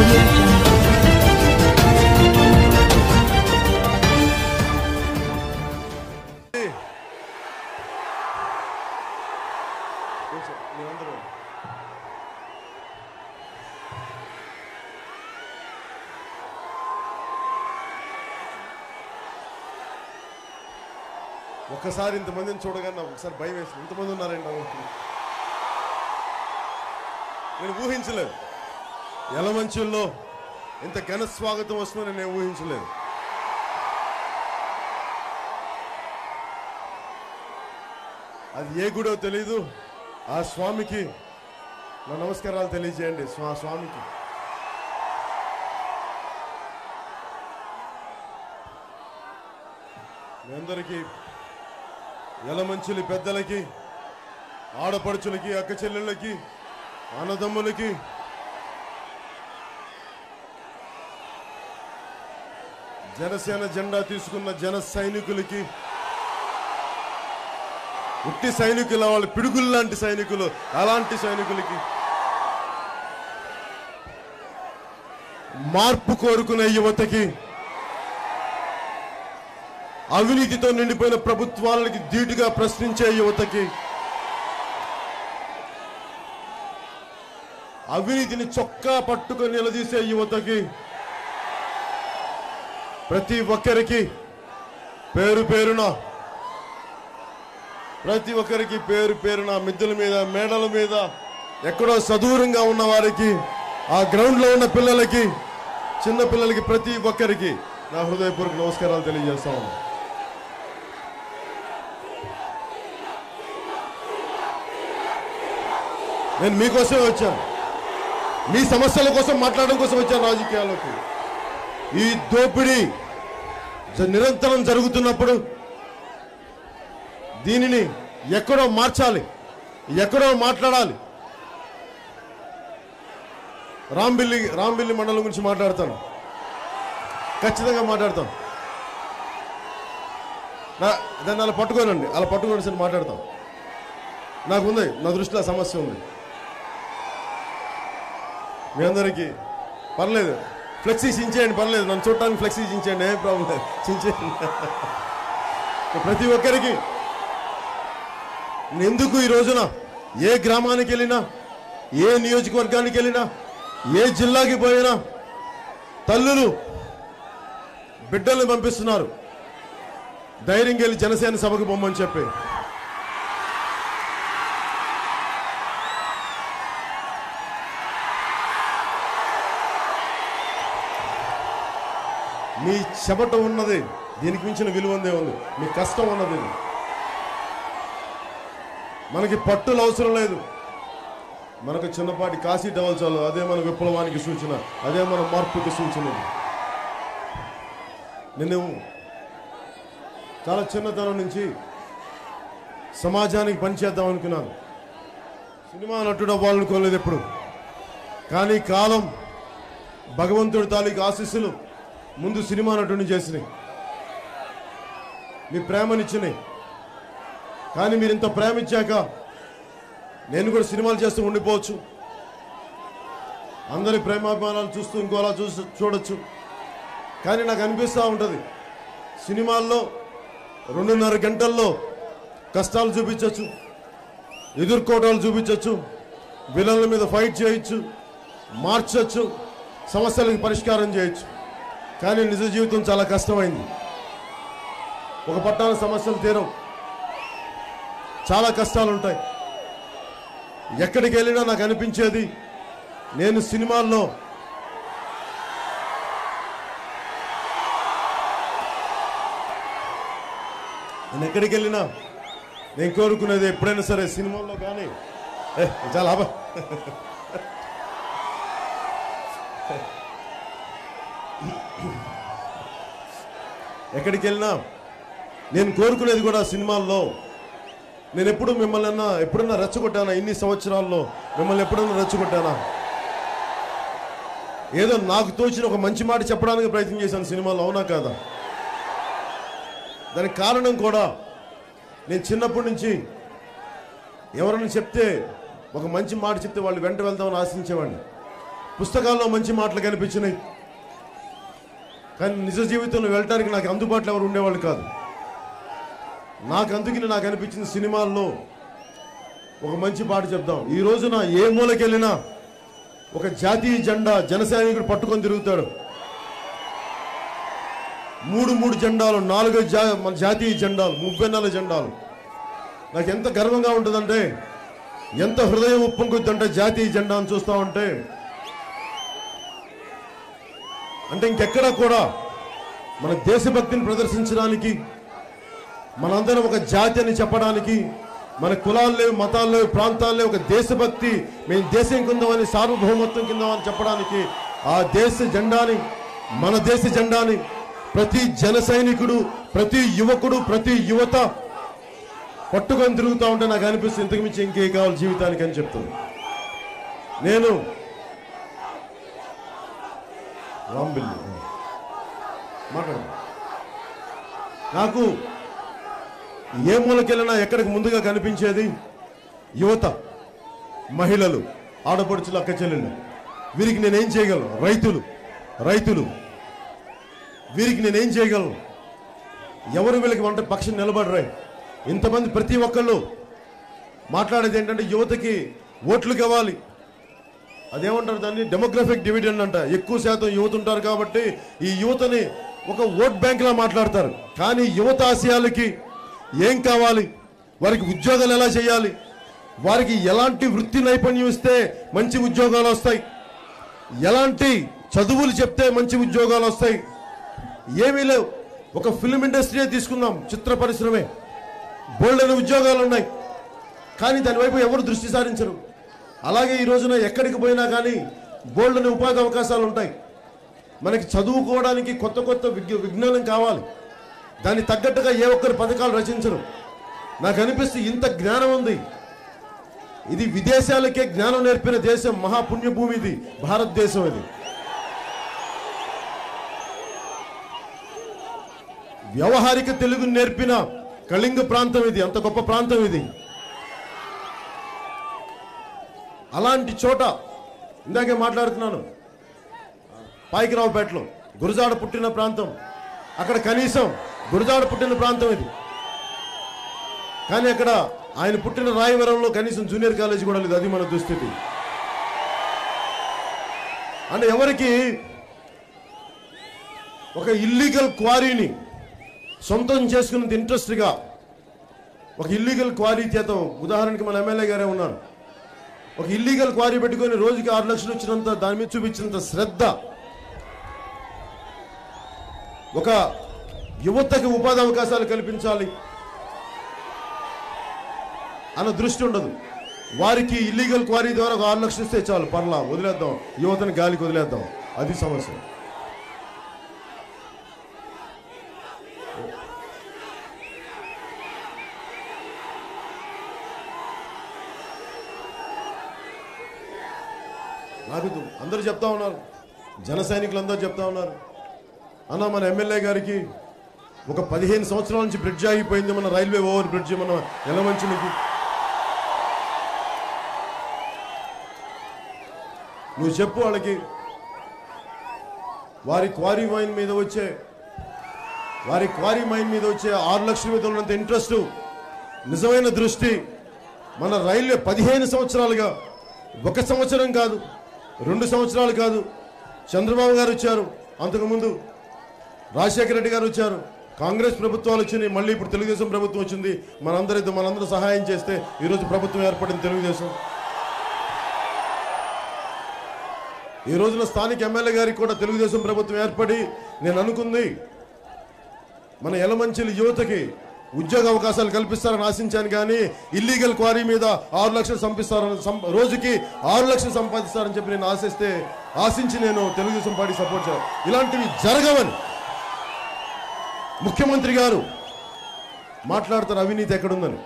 audio jungle. ఒక్కసారి ఇంతమందిని చూడగానే నాకు ఒకసారి భయం వేసింది. ఇంతమంది ఉన్నారండి నేను ఊహించలేదు. యలమంచిలో ఇంత ఘన స్వాగతం వస్తుందని నేను ఊహించలేదు. అది ఏ గుడో తెలీదు. ఆ స్వామికి నా నమస్కారాలు తెలియజేయండి. స్వామికి మీ అందరికీ, యలమంచిలి పెద్దలకి, ఆడపడుచులకి, అక్క చెల్లెళ్ళకి, అన్నదమ్ములకి, జనసేన జెండా తీసుకున్న జన సైనికులకి, ఉట్టి సైనికులు, వాళ్ళు పిడుగులు లాంటి సైనికులు, అలాంటి సైనికులకి, మార్పు కోరుకునే యువతకి, అవినీతితో నిండిపోయిన ప్రభుత్వాలకి ధీటుగా ప్రశ్నించే యువతకి, అవినీతిని చొక్కా పట్టుకొని నిలదీసే యువతకి, ప్రతి ఒక్కరికి పేరు పేరున మిద్దెల మీద, మేడల మీద, ఎక్కడో సదూరంగా ఉన్న వారికి, ఆ గ్రౌండ్ లో ఉన్న పిల్లలకి, చిన్న పిల్లలకి, ప్రతి ఒక్కరికి నా హృదయపూర్వక నమస్కారాలు తెలియజేస్తాను. నేను మీకోసమే వచ్చాను. మీ సమస్యల కోసం మాట్లాడడం కోసం వచ్చాను రాజకీయాల్లోకి. ఈ దోపిడీ నిరంతరం జరుగుతున్నప్పుడు దీనిని ఎక్కడో మార్చాలి, ఎక్కడో మాట్లాడాలి. రాంబిల్లి మండలం గురించి మాట్లాడతాను, ఖచ్చితంగా మాట్లాడతాం. దాన్ని అలా పట్టుకోనండి, అలా పట్టుకోండి సరే మాట్లాడతాం. నాకుంది, నా దృష్టిలో సమస్య ఉంది. మీ అందరికీ పర్లేదు, ఫ్లెక్సీ చించేయండి, పర్లేదు. నన్ను చూడటానికి ఫ్లెక్సీ చించేయండి, ఏం ప్రాబ్లం లేదు, చించేయండి. ప్రతి ఒక్కరికి ఎందుకు ఈ రోజున ఏ గ్రామానికి వెళ్ళినా, ఏ నియోజకవర్గానికి వెళ్ళినా, ఏ జిల్లాకి పోయినా తల్లులు బిడ్డల్ని పంపిస్తున్నారు ధైర్యంగా వెళ్ళి జనసేన సభకు పొమ్మని చెప్పి. మీ చెమట ఉన్నది, దీనికి మించిన విలువ ఉందే ఉంది. మీ కష్టం ఉన్నది. మనకి పట్టులు అవసరం లేదు, మనకు చిన్నపాటి కాశీ టవల్ చాలు. అదే మన విప్లవానికి సూచన, అదే మన మార్పుకి సూచన. నేను చాలా చిన్నతనం నుంచి సమాజానికి పనిచేద్దాం అనుకున్నాను. సినిమా నటుడు అవ్వాలనుకోలేదు ఎప్పుడు. కానీ కాలం, భగవంతుడి తాలూకు ఆశీస్సులు ముందు సినిమా నటుడిని చేసినాయి, మీ ప్రేమనిచ్చినాయి. కానీ మీరు ఇంత ప్రేమించాక నేను కూడా సినిమాలు చేస్తూ ఉండిపోవచ్చు, అందరి ప్రేమాభిమానాలు చూస్తూ ఇంకోలా చూడొచ్చు. కానీ నాకు అనిపిస్తూ ఉంటుంది, సినిమాల్లో 2.5 గంటల్లో కష్టాలు చూపించవచ్చు, ఎదుర్కోవడాలు చూపించవచ్చు, విలన్ల మీద ఫైట్ చేయొచ్చు, మార్చచ్చు, సమస్యలకు పరిష్కారం చేయొచ్చు. కానీ నిజ జీవితం చాలా కష్టమైంది. ఒక పట్టాన సమస్యలు తీరం, చాలా కష్టాలు ఉంటాయి. ఎక్కడికి వెళ్ళినా నాకు అనిపించేది, నేను సినిమాల్లో నేను ఎక్కడికి వెళ్ళినా నేను కోరుకునేది ఎప్పుడైనా సరే సినిమాల్లో కానీ చాలా ఎక్కడికి వెళ్ళినా నేను కోరుకునేది కూడా సినిమాల్లో, నేను ఎప్పుడు మిమ్మల్ని ఎప్పుడన్నా రెచ్చగొట్టానా? ఇన్ని సంవత్సరాల్లో మిమ్మల్ని ఎప్పుడన్నా రెచ్చగొట్టానా? ఏదో నాకు తోచిన ఒక మంచి మాట చెప్పడానికి ప్రయత్నం చేశాను సినిమాలో, అవునా కాదా? దానికి కారణం కూడా నేను చిన్నప్పటి నుంచి ఎవరైనా చెప్తే, ఒక మంచి మాట చెప్తే వాళ్ళు వెంట వెళ్తామని ఆశించేవాడిని. పుస్తకాల్లో మంచి మాటలు కనిపించినాయి, కానీ నిజ జీవితంలో వెళ్ళటానికి నాకు అందుబాటులో ఎవరు ఉండేవాళ్ళు కాదు. అందుకని నాకు అనిపించిన సినిమాల్లో ఒక మంచి పాట చెప్దాం. ఈ రోజున ఏ మూలకెళ్ళినా ఒక జాతీయ జెండా జనసైనికుడు పట్టుకొని తిరుగుతాడు. మూడు జెండాలు, 4 మన జాతీయ జెండాలు, 34 జెండాలు. నాకు ఎంత గర్వంగా ఉంటుందంటే, ఎంత హృదయం ఉప్పొంగుద్దంటే జాతీయ జెండాను చూస్తా ఉంటే. అంటే ఇంకెక్కడా కూడా మన దేశభక్తిని ప్రదర్శించడానికి, మనందరం ఒక జాతి అని చెప్పడానికి, మన కులాలు లేవు, మతాలు లేవు, ప్రాంతాలు లేవు, ఒక దేశభక్తి, మేము దేశం కిందమని, సార్వభౌమత్వం కిందమని చెప్పడానికి ఆ దేశ జెండాని, మన దేశ జెండాని ప్రతి జన సైనికుడు, ప్రతి యువకుడు, ప్రతి యువత పట్టుకొని తిరుగుతూ ఉంటే నాకు అనిపిస్తుంది ఇంతకు మించి ఇంకే కావాలి జీవితానికి అని చెప్తుంది. నేను రాంబిల్లి మాట్లాడు. నాకు ఏ మూలకెళ్ళినా ఎక్కడికి ముందుగా కనిపించేది యువత, మహిళలు, ఆడపడుచులు, అక్క చెల్లెళ్ళు. వీరికి నేనేం చేయగలను? రైతులు వీరికి నేనేం చేయగలను? ఎవరు వీళ్ళకి వంట పక్షం నిలబడరాయి. ఇంతమంది ప్రతి ఒక్కళ్ళు మాట్లాడేది ఏంటంటే యువతకి ఓట్లు కావాలి. అదేమంటారు దాన్ని? డెమోగ్రఫిక్ డివిడెండ్ అంట. ఎక్కువ శాతం యువత ఉంటారు కాబట్టి ఈ యువతని ఒక ఓట్ బ్యాంక్లా మాట్లాడతారు. కానీ యువత ఆశయాలకి ఏం కావాలి, వారికి ఉద్యోగాలు ఎలా చేయాలి, వారికి ఎలాంటి వృత్తి నైపుణ్యం ఇస్తే మంచి ఉద్యోగాలు వస్తాయి, ఎలాంటి చదువులు చెప్తే మంచి ఉద్యోగాలు వస్తాయి, ఏమీ లేవు. ఒక ఫిల్మ్ ఇండస్ట్రీ తీసుకుందాం, చిత్ర పరిశ్రమే, బోల్డెన్ ఉద్యోగాలు ఉన్నాయి, కానీ దానివైపు ఎవరు దృష్టి సారించరు. అలాగే ఈ రోజున ఎక్కడికి పోయినా కానీ బోల్డెన్ ఉపాధి అవకాశాలు ఉంటాయి. మనకి చదువుకోవడానికి కొత్త విజ్ఞానం కావాలి, దానికి తగ్గట్టుగా ఏ ఒక్కరు పథకాలు రచించరు. నాకు అనిపిస్తే ఇంత జ్ఞానం ఉంది, ఇది విదేశాలకే జ్ఞానం నేర్పిన దేశం, మహాపుణ్యభూమి ఇది భారతదేశం. ఇది వ్యవహారిక తెలుగు నేర్పిన కళింగ ప్రాంతం, ఇది అంత గొప్ప ప్రాంతం ఇది. అలాంటి చోట ఇందాకే మాట్లాడుతున్నాను, పాయికిరావుపేటలో గురజాడ పుట్టిన ప్రాంతం, అక్కడ కనీసం గురజాడ పుట్టిన ప్రాంతం ఇది, కానీ అక్కడ ఆయన పుట్టిన రాయవరంలో కనీసం జూనియర్ కాలేజీ కూడా లేదు. అది మన దుస్థితి. అంటే ఎవరికి ఒక ఇల్లీగల్ క్వారీని సొంతం చేసుకునేంత ఇంట్రెస్ట్గా, ఒక ఇల్లీగల్ క్వారీ చేత, ఉదాహరణకి మన ఎమ్మెల్యే గారే ఉన్నారు, ఒక ఇల్లీగల్ క్వారీ పెట్టుకొని రోజుకి 6 లక్షలు వచ్చినంత దాని మీద చూపించినంత శ్రద్ధ ఒక యువతకి ఉపాధి అవకాశాలు కల్పించాలి అన్న దృష్టి ఉండదు. వారికి ఇల్లీగల్ క్వారీ ద్వారా ఒక 6 లక్షలు ఇస్తే చాలు, పర్లా వదిలేద్దాం, యువతని గాలికి వదిలేద్దాం. అది సమస్య. నాకు అందరూ చెప్తా ఉన్నారు, జన సైనికులు అందరూ చెప్తా ఉన్నారు, అన్న మన ఎమ్మెల్యే గారికి ఒక 15 సంవత్సరాల నుంచి బ్రిడ్జ్ ఆగిపోయింది, మన రైల్వే ఓవర్ బ్రిడ్జ్ మన ఎలమంచినికి. నువ్వు చెప్పు వాళ్ళకి, వారి క్వారీ మైన్ మీద వచ్చే 6 లక్షల మీద ఉన్నంత ఇంట్రెస్ట్, నిజమైన దృష్టి మన రైల్వే 15 సంవత్సరాలుగా, 1 సంవత్సరం కాదు, 2 సంవత్సరాలు కాదు, చంద్రబాబు గారు వచ్చారు, అంతకుముందు రాజశేఖర రెడ్డి గారు వచ్చారు, కాంగ్రెస్ ప్రభుత్వాలు వచ్చినాయి, మళ్ళీ ఇప్పుడు తెలుగుదేశం ప్రభుత్వం వచ్చింది. మనందరూ సహాయం చేస్తే ఈరోజు ప్రభుత్వం ఏర్పడింది తెలుగుదేశం. ఈ రోజున స్థానిక ఎమ్మెల్యే గారికి కూడా తెలుగుదేశం ప్రభుత్వం ఏర్పడి, నేను అనుకుంది మన యలమంచిలి యువతకి ఉద్యోగ అవకాశాలు కల్పిస్తారని ఆశించాను, కానీ ఇల్లీగల్ క్వారీ మీద 6 లక్షలు రోజుకి 6 లక్షలు సంపాదిస్తారని చెప్పి నేను ఆశించి నేను తెలుగుదేశం పార్టీ సపోర్ట్ చేయాలి. ఇలాంటివి జరగవని ముఖ్యమంత్రి గారు మాట్లాడతారు, అవినీతి ఎక్కడుందని.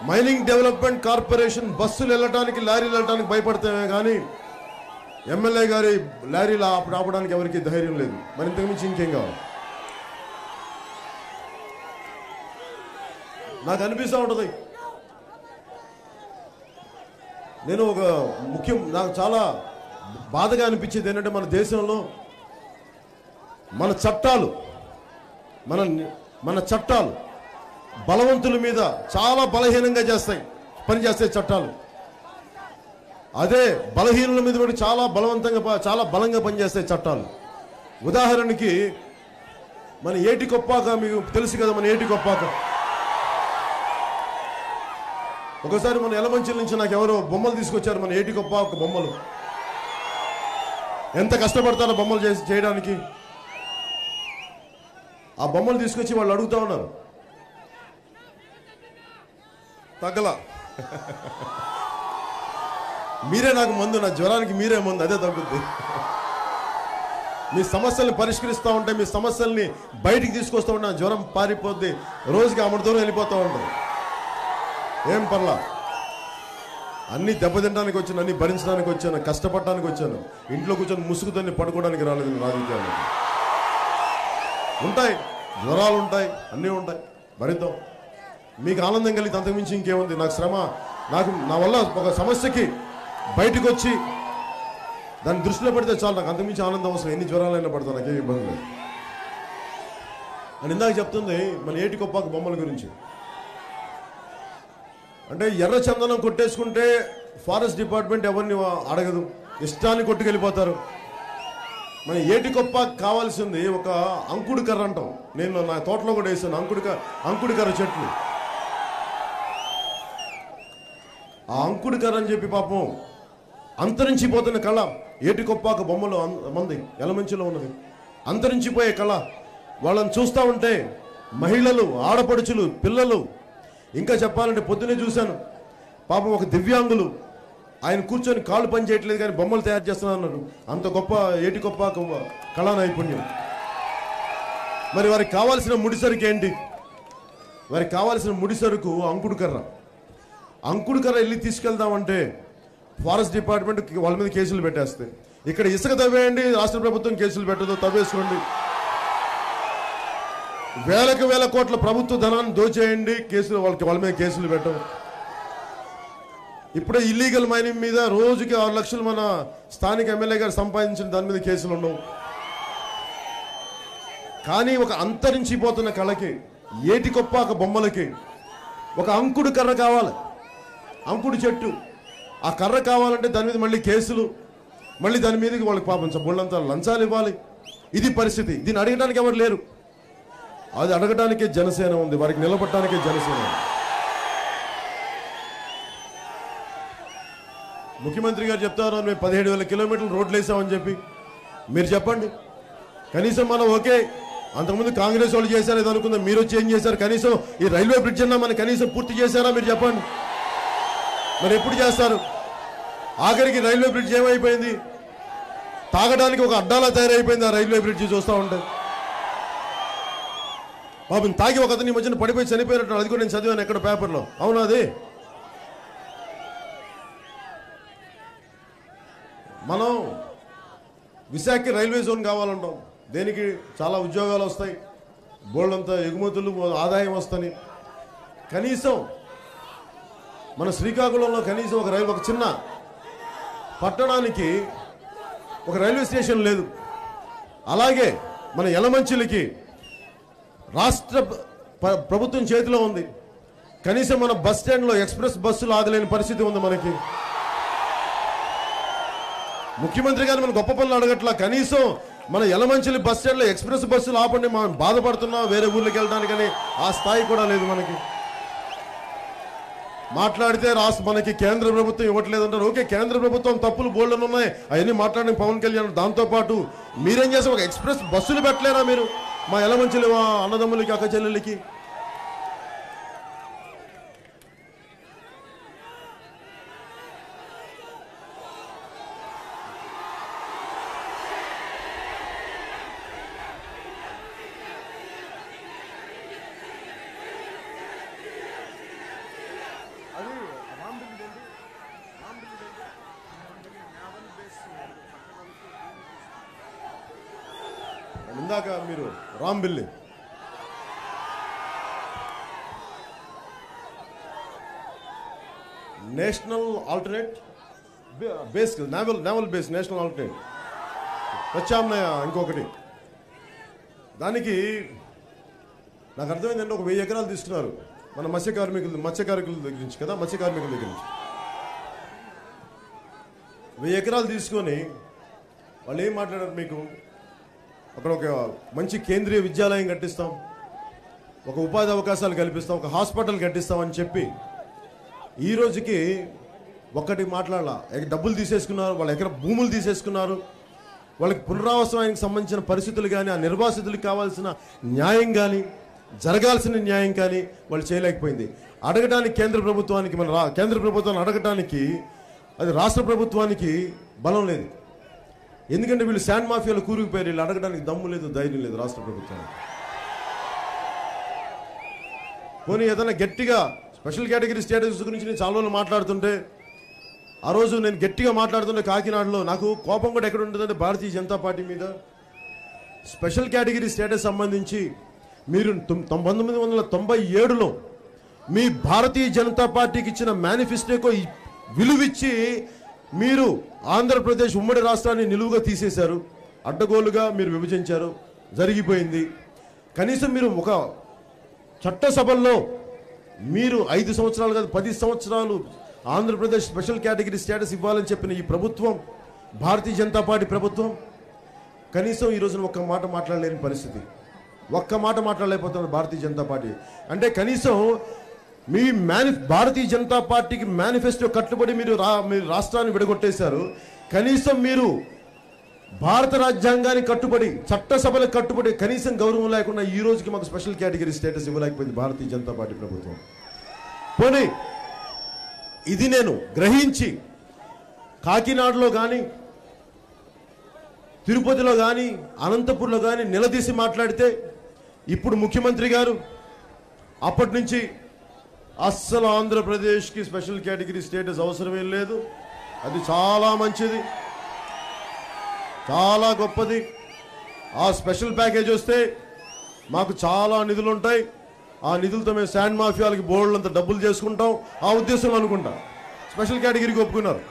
మైనింగ్ డెవలప్మెంట్ కార్పొరేషన్ బస్సులు వెళ్ళటానికి, లారీలు వెళ్ళటానికి భయపడతామే కానీ ఎమ్మెల్యే గారి లారీలు ఆపడానికి ఎవరికి ధైర్యం లేదు. మరి ఇంతకుమించి ఇంకేం కావాలి? నాకు అనిపిస్తూ ఉంటుంది, నేను ఒక నాకు చాలా బాధగా అనిపించేది ఏంటంటే మన దేశంలో మన చట్టాలు మన చట్టాలు బలవంతుల మీద చాలా బలహీనంగా పనిచేస్తాయి చట్టాలు. అదే బలహీనుల మీద కూడా చాలా బలంగా పనిచేస్తాయి చట్టాలు. ఉదాహరణకి మన ఏటికొప్పాక మీకు తెలుసు కదా, మన ఏటికొప్పాక ఒకసారి మన యలమంచిల నుంచి నాకు ఎవరో బొమ్మలు తీసుకొచ్చారు. మన ఏటికొప్పాక బొమ్మలు ఎంత కష్టపడతారో బొమ్మలు చేయడానికి. ఆ బొమ్మలు తీసుకొచ్చి వాళ్ళు అడుగుతా ఉన్నారు, తగ్గల మీరే నాకు మందు, నా జ్వరానికి మీరే మందు, అదే తగ్గుద్ది. మీ సమస్యల్ని పరిష్కరిస్తూ ఉంటే, మీ సమస్యల్ని బయటికి తీసుకొస్తూ ఉంటే జ్వరం పారిపోద్ది, రోజుకి అమృత దూరం వెళ్ళిపోతూ ఉంటుంది. ఏం పర్లా, అన్ని దెబ్బతింటానికి వచ్చాను, అన్ని భరించడానికి వచ్చాను, కష్టపడటానికి వచ్చాను. ఇంట్లో కూర్చొని ముసుగుతోని పడుకోవడానికి రాలేదు. రాజకీయాలు ఉంటాయి, జ్వరాలు ఉంటాయి, అన్నీ ఉంటాయి, భరిద్దాం. మీకు ఆనందం కలిగితే అంతకుమించి ఇంకేముంది? నాకు శ్రమ, నా వల్ల ఒక సమస్యకి బయటకు వచ్చి దాన్ని దృష్టిలో పెడితే చాలు, నాకు అంతకుమించి ఆనందం అవసరం. ఎన్ని జ్వరాలైనా పడతాను, నాకేం ఇబ్బంది లేదు అని ఇందాక చెప్తుంది మన ఏటికొప్పాక బొమ్మల గురించి. అంటే ఎర్ర చందనం కొట్టేసుకుంటే ఫారెస్ట్ డిపార్ట్మెంట్ ఎవరిని అడగదు, ఇష్టాన్ని కొట్టుకెళ్ళిపోతారు. మన ఏటికొప్పాక కావాల్సింది ఒక అంకుడు కర్ర అంటాం. నేను నా తోటలో కూడా వేసాను అంకుడు కర్ర చెట్లు. ఆ అంకుడు కర్ర అని చెప్పి పాపం అంతరించిపోతున్న కళ ఏటికొప్పాక బొమ్మలు మంది యలమంచిలో ఉన్నది. అంతరించిపోయే కళ. వాళ్ళని చూస్తూ ఉంటే మహిళలు, ఆడపడుచులు, పిల్లలు, ఇంకా చెప్పాలంటే పొద్దునే చూశాను పాపం ఒక దివ్యాంగులు, ఆయన కూర్చొని కాళ్ళు పని చేయట్లేదు కానీ బొమ్మలు తయారు చేస్తున్నారు అన్నారు. అంత గొప్ప ఏటికొప్పాక కళా నైపుణ్యం. మరి వారికి కావాల్సిన ముడిసరుకు ఏంటి? వారికి కావాల్సిన ముడిసరుకు అంకుడు కర్ర. అంకుడు కర్ర వెళ్ళి తీసుకెళ్దామంటే ఫారెస్ట్ డిపార్ట్మెంట్ వాళ్ళ మీద కేసులు పెట్టేస్తాయి. ఇక్కడ ఇసుక తవ్వేయండి, రాష్ట్ర ప్రభుత్వం కేసులు పెట్టదు, తవ్వేసుకోండి. వేల కోట్ల ప్రభుత్వ ధనాన్ని దోచేయండి, కేసులు వాళ్ళ మీద కేసులు పెట్టవు. ఇప్పుడే ఇల్లీగల్ మైనింగ్ మీద రోజుకి 6 లక్షలు మన స్థానిక ఎమ్మెల్యే గారు సంపాదించిన దాని మీద కేసులు ఉండవు. కానీ ఒక అంతరించిపోతున్న కళకి, ఏటికొప్పాక బొమ్మలకి ఒక అంకుడు కర్ర కావాలి, అంకుడు చెట్టు. ఆ కర్ర కావాలంటే దాని మీద మళ్ళీ కేసులు, మళ్ళీ దాని మీదకి వాళ్ళకి పాపం బొళ్ళంతా లంచాలు ఇవ్వాలి. ఇది పరిస్థితి. దీన్ని అడగడానికి ఎవరు లేరు. అది అడగడానికే జనసేన ఉంది, వారికి నిలబడటానికే జనసేన ఉంది. ముఖ్యమంత్రి గారు చెప్తారు మేము 17,000 కిలోమీటర్లు రోడ్లు వేసామని చెప్పి. మీరు చెప్పండి, కనీసం మనం ఓకే అంతకుముందు కాంగ్రెస్ వాళ్ళు చేశారు ఇది అనుకుందాం, మీరు వచ్చి ఏం చేశారు? కనీసం ఈ రైల్వే బ్రిడ్జ్ అన్నా మనం కనీసం పూర్తి చేశారా? మీరు చెప్పండి. మరి ఎప్పుడు చేస్తారు? ఆఖరికి రైల్వే బ్రిడ్జ్ ఏమైపోయింది? తాగడానికి ఒక అడ్డాలా తయారైపోయింది ఆ రైల్వే బ్రిడ్జ్ చూస్తూ ఉంటే. బాబు తాగి ఒక అతని మధ్యన పడిపోయి చనిపోయినట్టు, అది కూడా నేను చదివాను ఎక్కడ పేపర్లో. అవునా? అది మనం విశాఖకి రైల్వే జోన్ కావాలంటాం. దేనికి? చాలా ఉద్యోగాలు వస్తాయి, బోల్డంతా ఎగుమతులు, ఆదాయం వస్తాయి. కనీసం మన శ్రీకాకుళంలో కనీసం ఒక చిన్న పట్టణానికి ఒక రైల్వే స్టేషన్ లేదు. అలాగే మన యలమంచిలికి రాష్ట్ర ప్రభుత్వం చేతిలో ఉంది, కనీసం మన బస్ స్టాండ్లో ఎక్స్ప్రెస్ బస్సులు ఆగలేని పరిస్థితి ఉంది మనకి. ముఖ్యమంత్రి గారు మన గొప్ప పనులు అడగట్లా, కనీసం మన యలమంచిలి బస్ స్టాండ్లో ఎక్స్ప్రెస్ బస్సులు ఆపండి, మనం బాధపడుతున్నాం వేరే ఊర్లోకి వెళ్ళడానికని ఆ స్థాయి కూడా లేదు మనకి. మాట్లాడితే మనకి కేంద్ర ప్రభుత్వం ఇవ్వట్లేదు అంటారు. ఓకే, కేంద్ర ప్రభుత్వం తప్పులు బోల్డన్ ఉన్నాయి, అవన్నీ మాట్లాడిన పవన్ కళ్యాణ్. దాంతోపాటు మీరేం చేస్తారు? ఒక ఎక్స్ప్రెస్ బస్సులు పెట్టలేరా మీరు మా యలమంచిలి అన్నదమ్ములకి, అక్క చెల్లెళ్ళకి? ఇందాక మీరు Rambilli national alternate base naval base national alternate ప్రత్యామ్నాయ ఇంకొకటి దానికి నాకు అర్థమైందంటే ఒక 1000 ఎకరాలు తీసుకున్నారు మన మత్స్యకార్మికుల దగ్గర నుంచి కదా, మత్స్యకార్మికుల దగ్గర నుంచి 1000 ఎకరాలు తీసుకొని వాళ్ళు ఏం మాట్లాడారు మీకు, అక్కడ ఒక మంచి కేంద్రీయ విద్యాలయం కట్టిస్తాం, ఒక ఉపాధి అవకాశాలు కల్పిస్తాం, ఒక హాస్పిటల్ కట్టిస్తామని చెప్పి ఈ రోజుకి ఒక్కటి మాట్లాడాల. డబ్బులు తీసేసుకున్నారు, వాళ్ళ ఎకర భూములు తీసేసుకున్నారు, వాళ్ళకి పునరావాసానికి సంబంధించిన పరిస్థితులు కానీ, ఆ నిర్వాసితులకు కావాల్సిన న్యాయం కానీ, జరగాల్సిన న్యాయం కానీ వాళ్ళు చేయలేకపోయింది. అడగడానికి కేంద్ర ప్రభుత్వానికి కేంద్ర ప్రభుత్వాన్ని అడగటానికి అది రాష్ట్ర ప్రభుత్వానికి బలం లేదు. ఎందుకంటే వీళ్ళు శాండ్ మాఫియాలు కూరుకుపోయారు, వీళ్ళు అడగడానికి దమ్ము లేదు, ధైర్యం లేదు రాష్ట్ర ప్రభుత్వానికి. పోనీ ఏదైనా గట్టిగా స్పెషల్ కేటగిరీ స్టేటస్ గురించి నేను చాలా రోజులు మాట్లాడుతుంటే, ఆ రోజు నేను గట్టిగా మాట్లాడుతుంటే కాకినాడలో నాకు కోపం కూడా ఎక్కడ ఉంటుందంటే భారతీయ జనతా పార్టీ మీద. స్పెషల్ కేటగిరీ స్టేటస్ సంబంధించి మీరు 1997లో మీ భారతీయ జనతా పార్టీకి ఇచ్చిన మేనిఫెస్టోకు విలువిచ్చి మీరు ఆంధ్రప్రదేశ్ ఉమ్మడి రాష్ట్రాన్ని నిలువుగా తీసేశారు, అడ్డగోలుగా మీరు విభజించారు, జరిగిపోయింది. కనీసం మీరు ఒక చట్టసభల్లో మీరు 5 సంవత్సరాలు కాదు 10 సంవత్సరాలు ఆంధ్రప్రదేశ్ స్పెషల్ కేటగిరీ స్టేటస్ ఇవ్వాలని చెప్పిన ఈ ప్రభుత్వం, భారతీయ జనతా పార్టీ ప్రభుత్వం కనీసం ఈ రోజున ఒక్క మాట మాట్లాడలేని పరిస్థితి, ఒక్క మాట మాట్లాడలేకపోతున్నారు భారతీయ జనతా పార్టీ. అంటే కనీసం మీ భారతీయ జనతా పార్టీకి మేనిఫెస్టో కట్టుబడి మీరు రాష్ట్రాన్ని విడగొట్టేశారు. కనీసం మీరు భారత రాజ్యాంగానికి కట్టుబడి, చట్టసభలకు కట్టుబడి కనీసం గౌరవం లేకుండా ఈ రోజుకి మాకు special category status ఇవ్వలేకపోయింది Bharatiya Janata party ప్రభుత్వం. పోనీ ఇది నేను గ్రహించి కాకినాడలో కానీ, తిరుపతిలో కానీ, అనంతపూర్లో కానీ నిలదీసి మాట్లాడితే ఇప్పుడు ముఖ్యమంత్రి గారు అప్పటి నుంచి అస్సలు ఆంధ్రప్రదేశ్కి స్పెషల్ కేటగిరీ స్టేటస్ అవసరమే లేదు, అది చాలా మంచిది, చాలా గొప్పది, ఆ స్పెషల్ ప్యాకేజ్ వస్తే మాకు చాలా నిధులు ఉంటాయి, ఆ నిధులతో మేము శాండ్ మాఫియాలకి బోర్డులంత డబ్బులు చేసుకుంటాం, ఆ ఉద్దేశంలో అనుకుంటా స్పెషల్ కేటగిరీకి ఒప్పుకున్నారు.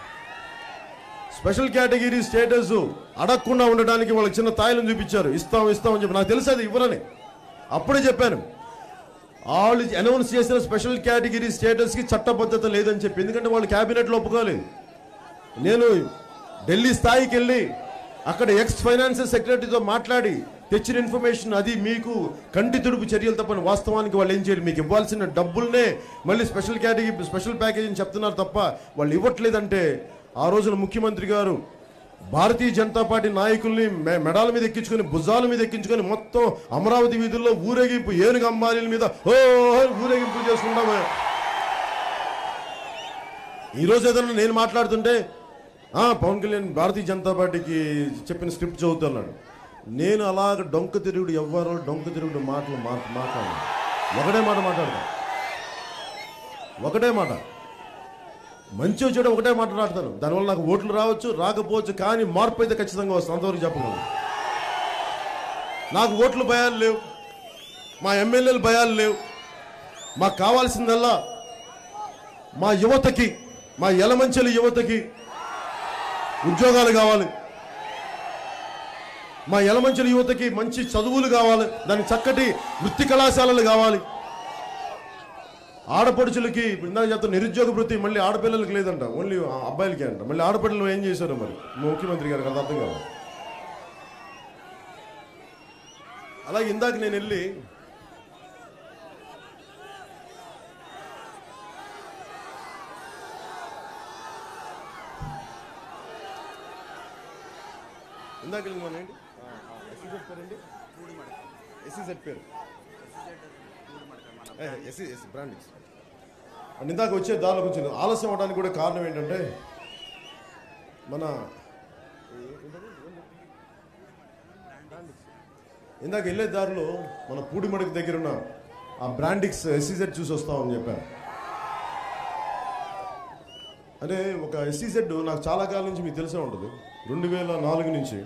స్పెషల్ కేటగిరీ స్టేటస్ అడగకుండా ఉండడానికి వాళ్ళకి చిన్న తాయిలను చూపించారు, ఇస్తాం అని చెప్పి. నాకు తెలుసు అది ఇవ్వరని, అప్పుడే చెప్పాను. వాళ్ళు అనౌన్స్ చేసిన స్పెషల్ కేటగిరీ స్టేటస్కి చట్టబద్ధత లేదని చెప్పి, ఎందుకంటే వాళ్ళు క్యాబినెట్లో ఒప్పుకోలేదు. నేను ఢిల్లీ స్థాయికి వెళ్ళి అక్కడ ఎక్స్ ఫైనాన్స్ సెక్రటరీతో మాట్లాడి తెచ్చిన ఇన్ఫర్మేషన్ అది మీకు కంటి తుడుపు చర్యలు తప్పని, వాస్తవానికి వాళ్ళు ఏం చేయరు, మీకు ఇవ్వాల్సిన డబ్బుల్నే మళ్ళీ స్పెషల్ కేటగిరీ స్పెషల్ ప్యాకేజ్ అని చెప్తున్నారు తప్ప వాళ్ళు ఇవ్వట్లేదంటే ఆ రోజున ముఖ్యమంత్రి గారు భారతీయ జనతా పార్టీ నాయకుల్ని మెడాల మీద ఎక్కించుకొని, భుజాల మీద ఎక్కించుకొని మొత్తం అమరావతి వీధుల్లో ఊరేగింపు, ఏనుగు అంబారీల మీద ఊరేగింపు చేసుకుంటాము. ఈరోజు ఏదన్నా నేను మాట్లాడుతుంటే పవన్ కళ్యాణ్ భారతీయ జనతా పార్టీకి చెప్పిన స్క్రిప్ట్ చదువుతున్నాడు. నేను అలాగ డొంక తిరుగుడు ఎవ్వరో డొంక తిరుగుడు మాట్లాడు, ఒకటే మాట మాట్లాడతాను, ఒకటే మాట, మంచి చెడు ఒకటే మాట్లాడతాను. దానివల్ల నాకు ఓట్లు రావచ్చు రాకపోవచ్చు, కానీ మార్పు అయితే ఖచ్చితంగా వస్తుంది, అంతవరకు చెప్పగలను. నాకు ఓట్లు భయాలు లేవు, మా ఎమ్మెల్యేలు భయాలు లేవు. మాకు కావాల్సిందల్లా మా యువతకి, మా యలమంచిలి యువతకి ఉద్యోగాలు కావాలి, మా యలమంచిలి యువతకి మంచి చదువులు కావాలి, దానికి చక్కటి వృత్తి కళాశాలలు కావాలి. ఆడపడుచులకి ఇందాక చెప్తాను నిరుద్యోగ వృత్తి మళ్ళీ ఆడపిల్లలకి లేదంట, ఓన్లీ అబ్బాయిలకి అంట. మళ్ళీ ఆడపిల్లలు ఏం చేశారు మరి ముఖ్యమంత్రి గారికి, అది అర్థం కాదు. అలాగే ఇందాక నేను వెళ్ళి మనండి ఎస్సీజెడ్ పేరు బ్రాండింగ్స్ అండ్ ఇందాక వచ్చే దారిలోకి వచ్చింది. ఆలస్యం అవడానికి కూడా కారణం ఏంటంటే మన ఇందాక వెళ్ళే దారిలో మన పూడిమడకి దగ్గర ఉన్న ఆ బ్రాండిక్స్ ఎస్సీజెడ్ చూసి వస్తామని చెప్పాను. అంటే ఒక ఎస్సీజెడ్ నాకు చాలా కాలం నుంచి మీకు తెలిసే ఉంటుంది, 2004 నుంచి.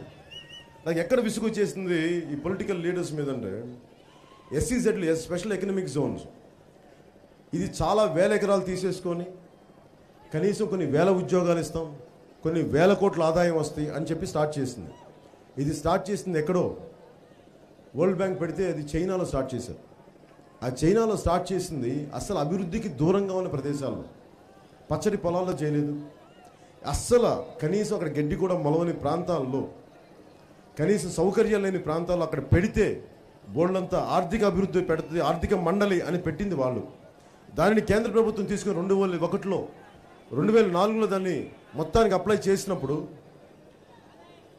నాకు ఎక్కడ విసుగు వచ్చేసింది ఈ పొలిటికల్ లీడర్స్ మీద అంటే, ఎస్సీజెడ్లు స్పెషల్ ఎకనామిక్ జోన్స్, ఇది చాలా వేల ఎకరాలు తీసేసుకొని కనీసం కొన్ని వేల ఉద్యోగాలు ఇస్తాం, కొన్ని వేల కోట్ల ఆదాయం వస్తాయి అని చెప్పి స్టార్ట్ చేసింది. ఇది స్టార్ట్ చేసింది ఎక్కడో వరల్డ్ బ్యాంక్ పెడితే అది చైనాలో స్టార్ట్ చేశారు. ఆ చైనాలో స్టార్ట్ చేసింది అసలు అభివృద్ధికి దూరంగా ఉన్న ప్రదేశాల్లో, పచ్చడి పొలాల్లో చేయలేదు. అస్సలు కనీసం అక్కడ గడ్డి కూడా మొలవని ప్రాంతాల్లో, కనీసం సౌకర్యాలు లేని ప్రాంతాల్లో అక్కడ పెడితే బోర్డులంతా ఆర్థిక అభివృద్ధి పెడుతుంది, ఆర్థిక మండలి అని పెట్టింది వాళ్ళు. దానిని కేంద్ర ప్రభుత్వం తీసుకుని 2001లో 2004లో దాన్ని మొత్తానికి అప్లై చేసినప్పుడు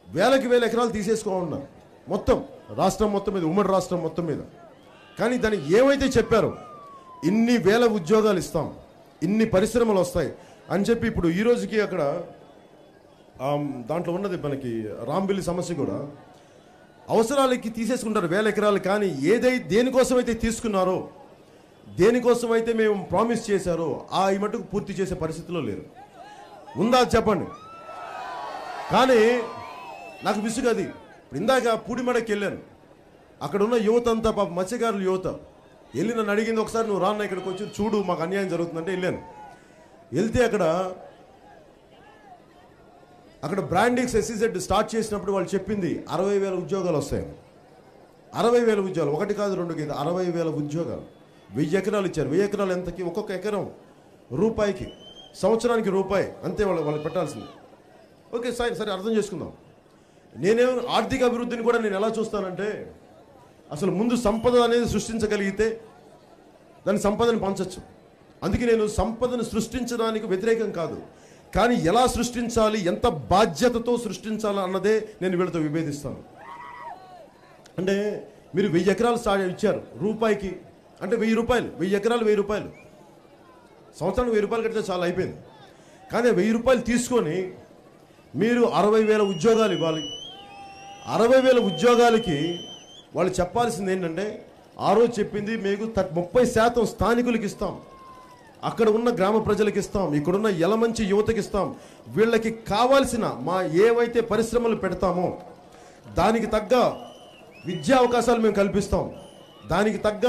వేలకి వేల ఎకరాలు తీసేసుకోమన్నారు మొత్తం రాష్ట్రం మొత్తం మీద, ఉమ్మడి రాష్ట్రం మొత్తం మీద. కానీ దానికి ఏమైతే చెప్పారో ఇన్ని వేల ఉద్యోగాలు ఇస్తాం, ఇన్ని పరిశ్రమలు వస్తాయి అని చెప్పి ఇప్పుడు ఈ రోజుకి అక్కడ దాంట్లో ఉన్నది మనకి రాంబిల్లి సమస్య కూడా అవసరాలకి తీసేసుకుంటారు వేల ఎకరాలు. కానీ దేనికోసమైతే తీసుకున్నారో, దేనికోసమైతే మేము ప్రామిస్ చేశారో ఆ ఈ మటుకు పూర్తి చేసే పరిస్థితిలో లేరు. ఉందా చెప్పండి. కానీ నాకు విసుగు అది. ఇప్పుడు ఇందాక పూడిమడకి వెళ్ళాను, అక్కడ ఉన్న యువత అంతా పాప మత్స్యకారుల యువత వెళ్ళి నన్ను అడిగింది, ఒకసారి నువ్వు రాన్న ఇక్కడికి వచ్చి చూడు మాకు అన్యాయం జరుగుతుందంటే వెళ్ళాను. వెళ్తే అక్కడ బ్రాండింగ్స్ SEZ స్టార్ట్ చేసినప్పుడు వాళ్ళు చెప్పింది 60,000 ఉద్యోగాలు వస్తాయి. 60,000 ఉద్యోగాలు, ఒకటి కాదు రెండు కాదు, 60,000 ఉద్యోగాలు. 1000 ఎకరాలు ఇచ్చారు. 1000 ఎకరాలు ఎంతకి? ఒక్కొక్క ఎకరం రూపాయికి, సంవత్సరానికి రూపాయి అంతే వాళ్ళు పెట్టాల్సింది. ఓకే సరే అర్థం చేసుకుందాం. నేనేమో ఆర్థిక అభివృద్ధిని కూడా నేను ఎలా చూస్తానంటే, అసలు ముందు సంపద అనేది సృష్టించగలిగితే దాని సంపదను పంచచ్చు. అందుకే నేను సంపదను సృష్టించడానికి వ్యతిరేకం కాదు, కానీ ఎలా సృష్టించాలి, ఎంత బాధ్యతతో సృష్టించాలి అన్నదే నేను వీళ్ళతో విభేదిస్తాను. అంటే మీరు 1000 ఎకరాలు ఇచ్చారు రూపాయికి అంటే 1000 రూపాయలు, 1000 ఎకరాలు 1000 రూపాయలు, సంవత్సరానికి 1000 రూపాయలు కడితే చాలా అయిపోయింది. కానీ 1000 రూపాయలు తీసుకొని మీరు 60,000 ఉద్యోగాలు ఇవ్వాలి. 60,000 ఉద్యోగాలకి వాళ్ళు చెప్పాల్సింది ఏంటంటే, ఆ రోజు చెప్పింది మీకు 30% స్థానికులకి ఇస్తాం, అక్కడ ఉన్న గ్రామ ప్రజలకు ఇస్తాం, ఇక్కడున్న యలమంచి యువతకి ఇస్తాం, వీళ్ళకి కావాల్సిన మా ఏవైతే పరిశ్రమలు పెడతామో దానికి తగ్గ విద్యా అవకాశాలు మేము కల్పిస్తాం, దానికి తగ్గ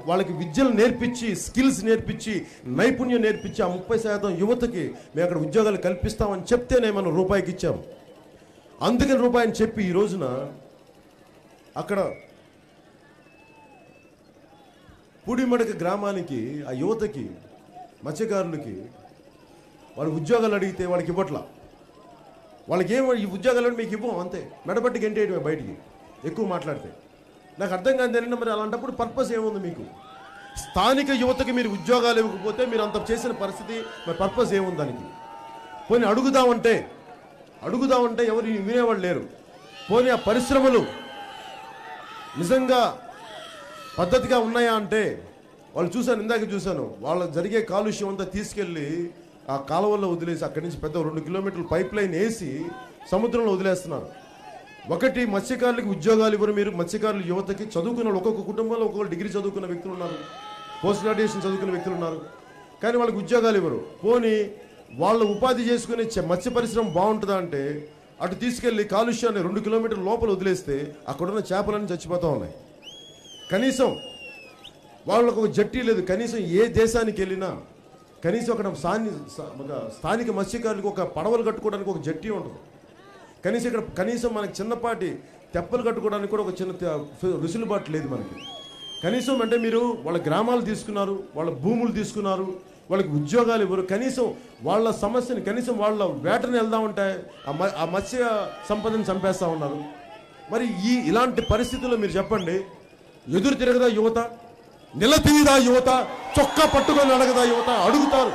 వాళ్ళకి విద్యలు నేర్పించి, స్కిల్స్ నేర్పించి, నైపుణ్యం నేర్పించి ఆ 30% యువతకి మేము అక్కడ ఉద్యోగాలు కల్పిస్తామని చెప్తేనే మనం రూపాయికి ఇచ్చాం. అందుకని రూపాయని చెప్పి ఈ రోజున అక్కడ పూడిమడక గ్రామానికి ఆ యువతకి మత్స్యకారులకి వాళ్ళు ఉద్యోగాలు అడిగితే వాళ్ళకి ఇవ్వట్లా. వాళ్ళకి ఈ ఉద్యోగాలు మీకు ఇవ్వం, అంతే మెడబట్టి గంటేయడమే బయటికి ఎక్కువ మాట్లాడితే. నాకు అర్థం కాదు ఏంటంటే, మరి అలాంటప్పుడు పర్పస్ ఏముంది మీకు? స్థానిక యువతకి మీరు ఉద్యోగాలు ఇవ్వకపోతే మీరు అంత చేసిన పరిస్థితి, మరి పర్పస్ ఏముంది దానికి? పోనీ అడుగుదామంటే ఎవరు వినేవాళ్ళు లేరు. పోనీ ఆ పరిశ్రమలు నిజంగా పద్ధతిగా ఉన్నాయా అంటే వాళ్ళు ఇందాక చూశాను, వాళ్ళ జరిగే కాలుష్యం అంతా తీసుకెళ్ళి ఆ కాలువల్లో వదిలేసి అక్కడి నుంచి పెద్ద 2 కిలోమీటర్ల పైప్ లైన్ వేసి సముద్రంలో వదిలేస్తున్నారు. ఒకటి మత్స్యకారులకు ఉద్యోగాలు ఇవ్వరు మీరు. మత్స్యకారుల యువతకి చదువుకున్న ఒక్కొక్క కుటుంబంలో ఒక్కొక్క డిగ్రీ చదువుకున్న వ్యక్తులు ఉన్నారు, పోస్ట్ గ్రాడ్యుయేషన్ చదువుకున్న వ్యక్తులు ఉన్నారు, కానీ వాళ్ళకి ఉద్యోగాలు ఇవ్వరు. పోనీ వాళ్ళ ఉపాధి చేసుకునే మత్స్య పరిశ్రమ బాగుంటుందా అంటే అటు తీసుకెళ్లి కాలుష్యాన్ని 2 కిలోమీటర్ల లోపల వదిలేస్తే అక్కడున్న చేపలన్నీ చచ్చిపోతూ ఉన్నాయి. కనీసం వాళ్ళకు ఒక జట్టి లేదు. కనీసం ఏ దేశానికి వెళ్ళినా కనీసం అక్కడ స్థానిక మత్స్యకారులకు ఒక పడవలు కట్టుకోవడానికి ఒక జట్టి ఉండదు. కనీసం మనకి చిన్నపాటి తెప్పలు కట్టుకోవడానికి కూడా ఒక చిన్న వెసులుబాటు లేదు మనకి. కనీసం అంటే మీరు వాళ్ళ గ్రామాలు తీసుకున్నారు, వాళ్ళ భూములు తీసుకున్నారు, వాళ్ళకి ఉద్యోగాలు ఇవ్వరు. కనీసం వాళ్ళ సమస్యని, కనీసం వాళ్ళ వేటని వెళ్దామంటే ఆ మత్స్య సంపదను చంపేస్తూ ఉన్నారు. మరి ఇలాంటి పరిస్థితుల్లో మీరు చెప్పండి, ఎదురు తిరగదా యువత? నిలతీయదా యువత? చొక్కా పట్టుకొని అడగదా యువత? అడుగుతారు.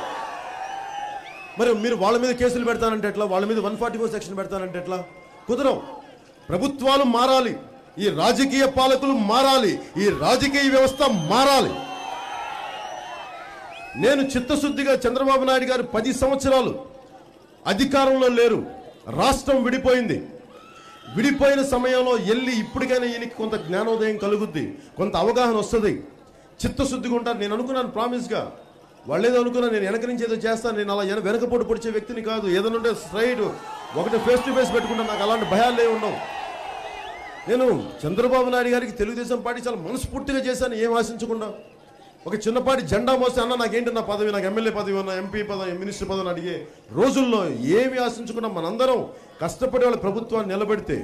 మరి మీరు వాళ్ళ మీద కేసులు పెడతానంటే ఎట్లా? వాళ్ళ మీద 144 సెక్షన్ పెడతానంటే ఎట్లా? కుదరవు. ప్రభుత్వాలు మారాలి, ఈ రాజకీయ పాలకులు మారాలి, ఈ రాజకీయ వ్యవస్థ మారాలి. నేను చిత్తశుద్ధిగా చంద్రబాబు నాయుడు గారు 10 సంవత్సరాలు అధికారంలో లేరు, రాష్ట్రం విడిపోయింది. విడిపోయిన సమయంలో వెళ్ళి ఇప్పటికైనా ఈయనకి కొంత జ్ఞానోదయం కలుగుద్ది, కొంత అవగాహన వస్తుంది, చిత్తశుద్ధిగా ఉంటారు. నేను అనుకున్నాను ప్రామిస్గా, వాళ్ళు ఏదో అనుకున్నా నేను వెనక నుంచి ఏదో చేస్తాను, నేను అలా వెనకపోటు పొడిచే వ్యక్తిని కాదు. ఏదైనా ఉంటే స్ట్రైట్ ఒకటి ఫేస్ టు ఫేస్ పెట్టుకుంటాను, నాకు అలాంటి భయాలు ఏమి ఉండవు. నేను చంద్రబాబు నాయుడు గారికి తెలుగుదేశం పార్టీ చాలా మనస్ఫూర్తిగా చేశాను, ఏం ఆశించకుండా. ఒక చిన్నపాటి జెండా మోస్తే అన్న నాకేంటి నా పదవి, నాకు ఎమ్మెల్యే పదవి అన్న, ఎంపీ పదవి, మినిస్టర్ పదవి అడిగే రోజుల్లో ఏమి ఆశించుకున్నా మనందరం కష్టపడే వాళ్ళ ప్రభుత్వాన్ని నిలబెడితే,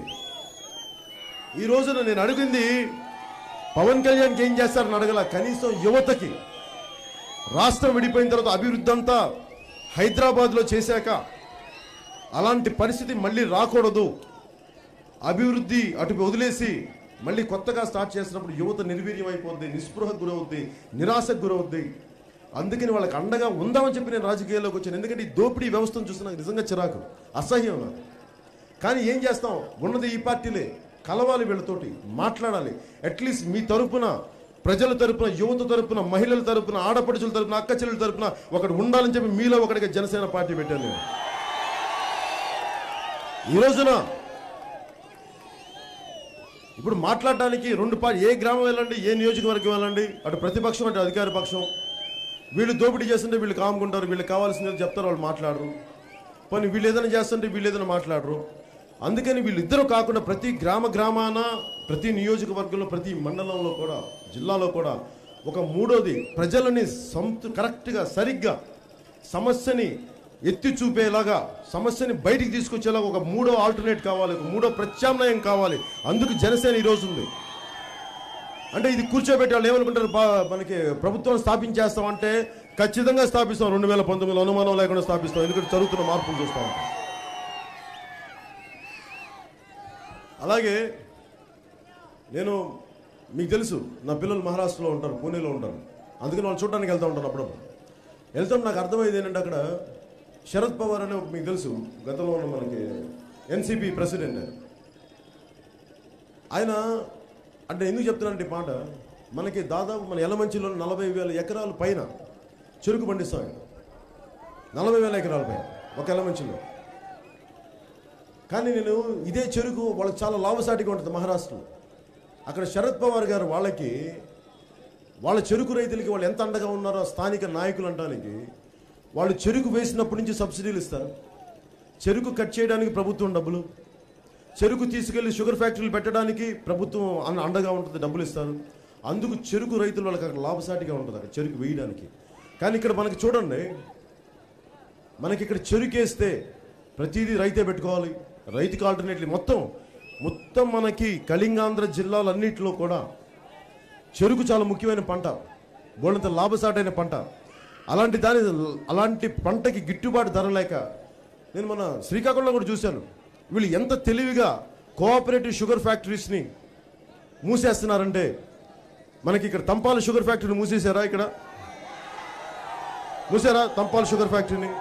ఈ రోజున నేను అడిగింది పవన్ కళ్యాణ్కి ఏం చేస్తారని అడగల, కనీసం యువతకి రాష్ట్రం విడిపోయిన తర్వాత అభివృద్ధి అంతా హైదరాబాద్లో చేశాక అలాంటి పరిస్థితి మళ్ళీ రాకూడదు, అభివృద్ధి అటు వదిలేసి మళ్ళీ కొత్తగా స్టార్ట్ చేసినప్పుడు యువత నిర్వీర్యం అయిపోద్ది, నిస్పృహకు గురవుద్ది, నిరాశకు గురవుద్ది. అందుకని వాళ్ళకి అండగా ఉందామని చెప్పి నేను రాజకీయాల్లోకి వచ్చాను. ఎందుకంటే ఈ దోపిడీ వ్యవస్థను చూస్తే నాకు నిజంగా చిరాకు, అసహ్యం నాకు. కానీ ఏం చేస్తాం, ఉన్నది ఈ పార్టీలే, కలవాలి, వీళ్ళతోటి మాట్లాడాలి. అట్లీస్ట్ మీ తరపున, ప్రజల తరపున, యువత తరపున, మహిళల తరపున, ఆడపడుచుల తరపున, అక్క చెల్లెల తరపున ఒకటి ఉండాలని చెప్పి మీలో ఒకటిగా జనసేన పార్టీ పెట్టాను నేను. ఈ రోజున ఇప్పుడు మాట్లాడడానికి రెండు పార్టీ, ఏ గ్రామం వెళ్ళండి, ఏ నియోజకవర్గం వెళ్ళండి, అటు ప్రతిపక్షం అటు అధికార పక్షం, వీళ్ళు దోపిడీ చేస్తుంటే వీళ్ళు కాముకుంటారు, వీళ్ళకి కావాల్సింది చెప్తారు, వాళ్ళు మాట్లాడరు. పోనీ వీళ్ళు ఏదైనా చేస్తుంటే వీళ్ళు ఏదైనా మాట్లాడరు. అందుకని వీళ్ళిద్దరూ కాకుండా ప్రతి గ్రామాన, ప్రతి నియోజకవర్గంలో, ప్రతి మండలంలో కూడా, జిల్లాలో కూడా ఒక మూడోది ప్రజలని కరెక్ట్గా సరిగ్గా సమస్యని ఎత్తి చూపేలాగా, సమస్యని బయటికి తీసుకొచ్చేలాగా ఒక మూడో ఆల్టర్నేట్ కావాలి, ఒక మూడో ప్రత్యామ్నాయం కావాలి. అందుకు జనసేన ఈరోజు ఉంది. అంటే ఇది కూర్చోబెట్టి వాళ్ళు ఏమనుకుంటారు, మనకి ప్రభుత్వం స్థాపించేస్తామంటే ఖచ్చితంగా స్థాపిస్తాం. 2019 అనుమానం లేకుండా స్థాపిస్తాం. ఎందుకంటే జరుగుతున్న మార్పులు చూస్తూ ఉంటాం. అలాగే నేను, మీకు తెలుసు నా పిల్లలు మహారాష్ట్రలో ఉంటారు, పూణేలో ఉంటారు. అందుకని వాళ్ళు చూడడానికి వెళ్తూ ఉంటాను. అప్పుడప్పుడు వెళ్తాం. నాకు అర్థమైంది ఏంటంటే అక్కడ శరద్ పవార్ అనే మీకు తెలుసు, గతంలో ఉన్న మనకి ఎన్సీపీ ప్రెసిడెంట్ ఆయన. అంటే ఎందుకు చెప్తున్నానంటే ఈ మాట, మనకి దాదాపు మన యలమంచిలో 40,000 ఎకరాల పైన చెరుకు పండిస్తాం. ఆయన 40,000 ఎకరాల పైన ఒక యలమంచిలో. కానీ నేను ఇదే చెరుకు వాళ్ళకి చాలా లాభసాటిగా ఉంటుంది మహారాష్ట్రలో. అక్కడ శరద్ పవార్ గారు వాళ్ళ చెరుకు రైతులకి వాళ్ళు ఎంత అండగా ఉన్నారో స్థానిక నాయకులు అనడానికి, వాళ్ళు చెరుకు వేసినప్పటి నుంచి సబ్సిడీలు ఇస్తారు, చెరుకు కట్ చేయడానికి ప్రభుత్వం డబ్బులు, చెరుకు తీసుకెళ్లి షుగర్ ఫ్యాక్టరీలు పెట్టడానికి ప్రభుత్వం అండగా ఉంటుంది, డబ్బులు ఇస్తారు. అందుకు చెరుకు రైతులు వాళ్ళకి అక్కడ లాభసాటిగా ఉంటుంది అక్కడ చెరుకు వేయడానికి. కానీ ఇక్కడ మనకి చూడండి, మనకి ఇక్కడ చెరుకేస్తే ప్రతిదీ రైతే పెట్టుకోవాలి, రైతుకి ఆల్టర్నేట్లీ మొత్తం మనకి కళింగాంధ్ర జిల్లాలన్నింటిలో కూడా చెరుకు చాలా ముఖ్యమైన పంట, బోళ్ళంత లాభసాటైన పంట. అలాంటి పంటకి గిట్టుబాటు ధర లేక నేను మన శ్రీకాకుళంలో కూడా చూశాను. వీళ్ళు ఎంత తెలివిగా కోఆపరేటివ్ షుగర్ ఫ్యాక్టరీస్ని మూసేస్తున్నారంటే, మనకి ఇక్కడ తంపాల షుగర్ ఫ్యాక్టరీని మూసేశారా? ఇక్కడ మూసారా తంపాల షుగర్ ఫ్యాక్టరీని?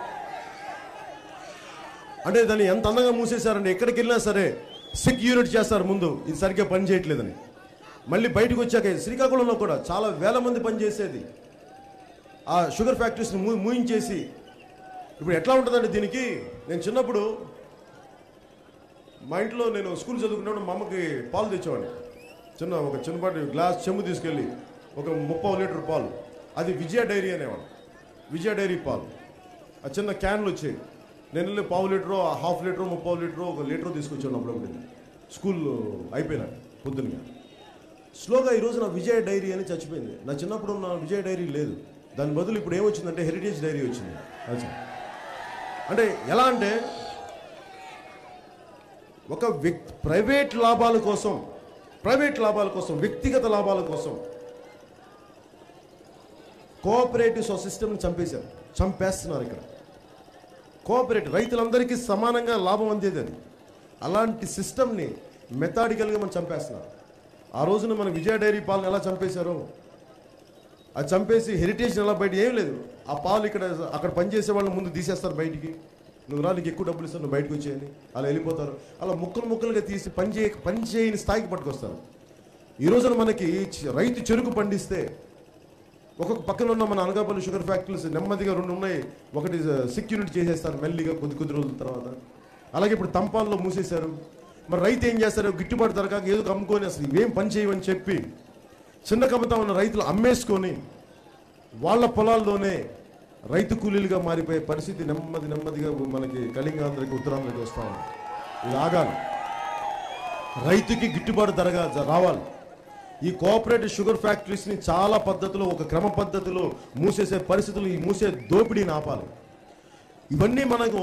అంటే దాన్ని ఎంత అందంగా మూసేశారంటే, ఎక్కడికి వెళ్ళినా సరే సిక్ యూనిట్ చేస్తారు ముందు, ఇది సరిగ్గా పని చేయట్లేదని. మళ్ళీ బయటకు వచ్చాక శ్రీకాకుళంలో కూడా చాలా వేల మంది పనిచేసేది ఆ షుగర్ ఫ్యాక్టరీస్ని మూయించేసి. ఇప్పుడు ఎట్లా ఉంటుందంటే దీనికి, నేను చిన్నప్పుడు మా ఇంట్లో నేను స్కూల్ చదువుకున్నప్పుడు మా అమ్మకి పాలు తెచ్చేవాడిని. ఒక చిన్నపాటి గ్లాస్ చెంబు తీసుకెళ్ళి ఒక 30 లీటర్ పాలు, అది విజయ డైరీ అనేవాడు, విజయ డైరీ పాలు. ఆ చిన్న క్యాన్లు వచ్చాయి. నేను వెళ్ళి 1/2 లీటరు, 1/2 లీటరు, 30 లీటరు, 1 లీటరు తీసుకొచ్చాను అప్పుడప్పుడు స్కూల్ అయిపోయినా పొద్దున్నగా. స్లోగా ఈరోజు నా విజయ డైరీ అని చచ్చిపోయింది. నా చిన్నప్పుడు నా విజయ డైరీ లేదు, దాని బదులు ఇప్పుడు ఏమొచ్చిందంటే హెరిటేజ్ డైరీ వచ్చింది. అంటే ఎలా అంటే ఒక ప్రైవేట్ లాభాల కోసం, వ్యక్తిగత లాభాల కోసం కోఆపరేటివ్ సిస్టమ్ని చంపేస్తున్నారు. ఇక్కడ కోఆపరేటివ్ రైతులందరికీ సమానంగా లాభం అందేది అది. అలాంటి సిస్టమ్ని మెథాడికల్గా మనం చంపేస్తున్నారు. ఆ రోజున మన విజయ డైరీ పాలను ఎలా చంపేశారో అది చంపేసి హెరిటేజ్ ఎలా బయట ఏం లేదు. ఆ పాలు అక్కడ పనిచేసే వాళ్ళని ముందు తీసేస్తారు బయటికి. నువ్వు నీకు ఎక్కువ డబ్బులు ఇస్తాను, నువ్వు బయటకు వచ్చేయని అలా వెళ్ళిపోతారు. అలా ముక్కలుగా తీసి పని చేయని స్థాయికి పట్టుకొస్తారు. ఈ రోజున మనకి రైతు చెరుకు పండిస్తే ఒక్కొక్క పక్కన ఉన్న మన అనకాపల్లి షుగర్ ఫ్యాక్టరీస్ నెమ్మదిగా 2 ఉన్నాయి, ఒకటి సిక్ యూనిట్ చేసేస్తారు మెల్లిగా కొద్ది రోజుల తర్వాత. అలాగే ఇప్పుడు తంపాల్లో మూసేశారు. మరి రైతు ఏం చేస్తారు, గిట్టుబాటు ధర కాక ఏదో అమ్ముకొని అసలు ఇవేం పని చేయమని చెప్పి చిన్న కమతా ఉన్న రైతులు అమ్మేసుకొని వాళ్ళ పొలాల్లోనే రైతు కూలీలుగా మారిపోయే పరిస్థితి నెమ్మదిగా మనకి కళింగాంధ్రకి, ఉత్తరాంధ్రకి వస్తా ఉంది. ఇది ఆగాలి. రైతుకి గిట్టుబాటు ధరగా రావాలి. ఈ కోఆపరేటివ్ షుగర్ ఫ్యాక్టరీస్ని చాలా పద్ధతిలో, ఒక క్రమ పద్ధతిలో మూసేసే పరిస్థితులు, ఈ మూసే దోపిడీని ఆపాలి. ఇవన్నీ మనకు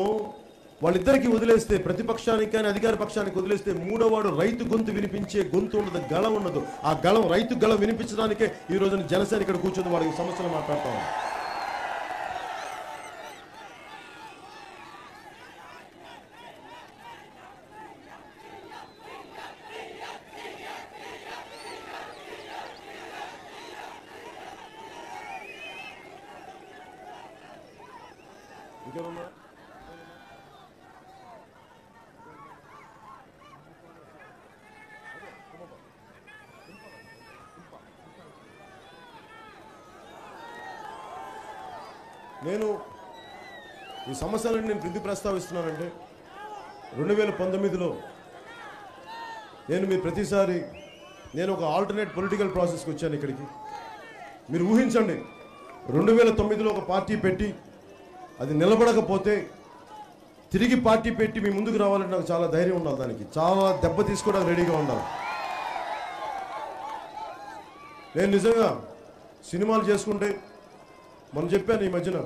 వాళ్ళిద్దరికీ వదిలేస్తే, ప్రతిపక్షానికి కానీ అధికార పక్షానికి వదిలేస్తే, మూడోవాడు రైతు గొంతు వినిపించే గొంతు ఉండదు, గళం ఉండదు. ఆ గళం, రైతు గళం వినిపించడానికే ఈ రోజున జనసేన ఇక్కడ కూర్చొని వాళ్ళకి సమస్యలు మాట్లాడుతూ ఉంది. ఇంకేమన్నా నేను ఈ సమస్యలను నేను ఎందుకు ప్రస్తావిస్తున్నానంటే, 2019లో మీరు ప్రతిసారి నేను ఒక ఆల్టర్నేట్ పొలిటికల్ ప్రాసెస్కి వచ్చాను ఇక్కడికి. మీరు ఊహించండి, 2009లో ఒక పార్టీ పెట్టి అది నిలబడకపోతే తిరిగి పార్టీ పెట్టి మీ ముందుకు రావాలంటే నాకు చాలా ధైర్యం ఉండాలి, దానికి చాలా దెబ్బ తీసుకోవడానికి రెడీగా ఉండాలి. నేను నిజంగా సినిమాలు చేసుకుంటే, మనం చెప్పాను ఈ మధ్యన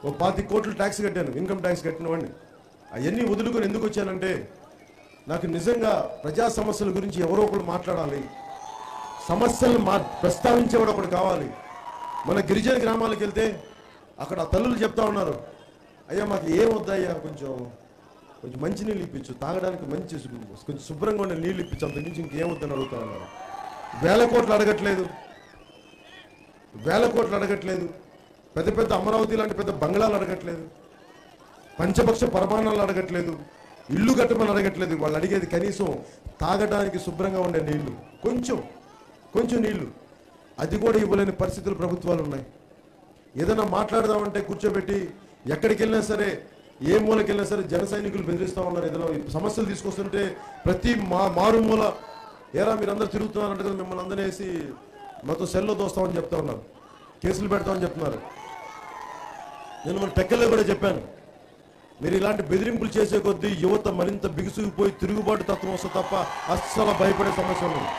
ఒక 25 కోట్లు ట్యాక్స్ కట్టాను, ఇన్కమ్ ట్యాక్స్ కట్టిన వాడిని. అవన్నీ వదులుకొని ఎందుకు వచ్చానంటే, నాకు నిజంగా ప్రజా సమస్యల గురించి ఎవరో ఒకరు మాట్లాడాలి, సమస్యలను ప్రస్తావించేవాడు ఒకటి కావాలి. మన గిరిజన గ్రామాలకు వెళ్తే అక్కడ తల్లులు చెప్తా ఉన్నారు, అయ్యా మాకు ఏం వద్దయ్యా, కొంచెం మంచినీళ్ళు ఇప్పించు, తాగడానికి కొంచెం శుభ్రంగా ఉండే నీళ్ళు ఇప్పించు, అంతకుమించి ఇంకేం వద్దని అడుగుతా ఉన్నారు. వేల కోట్లు అడగట్లేదు, పెద్ద పెద్ద అమరావతి లాంటి పెద్ద బంగ్లాలు అడగట్లేదు, పంచపక్ష పరమాణాలు అడగట్లేదు, ఇల్లు కట్టమని అడగట్లేదు. వాళ్ళు అడిగేది కనీసం తాగడానికి శుభ్రంగా ఉండే నీళ్లు, కొంచెం నీళ్లు, అది కూడా ఇవ్వలేని పరిస్థితులు ప్రభుత్వాలు ఉన్నాయి. ఏదైనా మాట్లాడదామంటే కూర్చోబెట్టి ఎక్కడికి వెళ్ళినా సరే, ఏ మూలకి వెళ్ళినా సరే జన సైనికులు బెదిరిస్తూ ఉన్నారు. ఏదైనా సమస్యలు తీసుకొస్తుంటే ప్రతి మారుమూల, ఏరా మీరందరూ తిరుగుతున్నారంటే కదా, మిమ్మల్ని అందరూ వేసి మాతో సెల్లో దోస్తామని చెప్తా ఉన్నారు, కేసులు పెడతామని చెప్తున్నారు. నేను మన టెక్కల్లో కూడా చెప్పాను, మీరు ఇలాంటి బెదిరింపులు చేసే కొద్దీ యువత మరింత బిగుసుకుపోయి తిరుగుబాటు తత్వం వస్తే తప్ప అస్సలు భయపడే సమస్య ఉంది.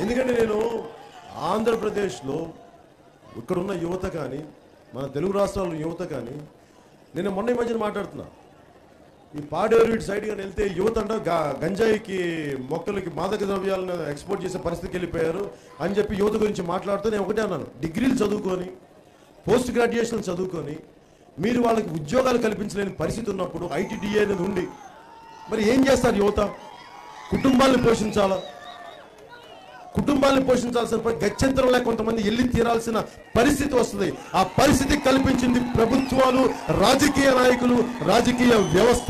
ఎందుకంటే నేను ఆంధ్రప్రదేశ్లో ఇక్కడున్న యువత కానీ, మన తెలుగు రాష్ట్రాల్లో యువత కానీ, నేను మొన్న ఈ మధ్యన మాట్లాడుతున్నా, ఈ పాడేరు ఇటు సైడ్ కానీ వెళ్తే యువత అంటే గంజాయికి, మొక్కలకి, మాదక ద్రవ్యాలను ఎక్స్పోర్ట్ చేసే పరిస్థితికి వెళ్ళిపోయారు అని చెప్పి యువత గురించి మాట్లాడుతూ నేను ఒకటే అన్నాను, డిగ్రీలు చదువుకొని, పోస్ట్ గ్రాడ్యుయేషన్ చదువుకొని మీరు వాళ్ళకి ఉద్యోగాలు కల్పించలేని పరిస్థితి ఉన్నప్పుడు ఐటీడీఏ అనేది ఉండి మరి ఏం చేస్తారు యువత? కుటుంబాలను పోషించాల్సిన గత్యంతరం లేక కొంతమంది వెళ్ళి తీరాల్సిన పరిస్థితి వస్తుంది. ఆ పరిస్థితి కల్పించింది ప్రభుత్వాలు, రాజకీయ నాయకులు, రాజకీయ వ్యవస్థ.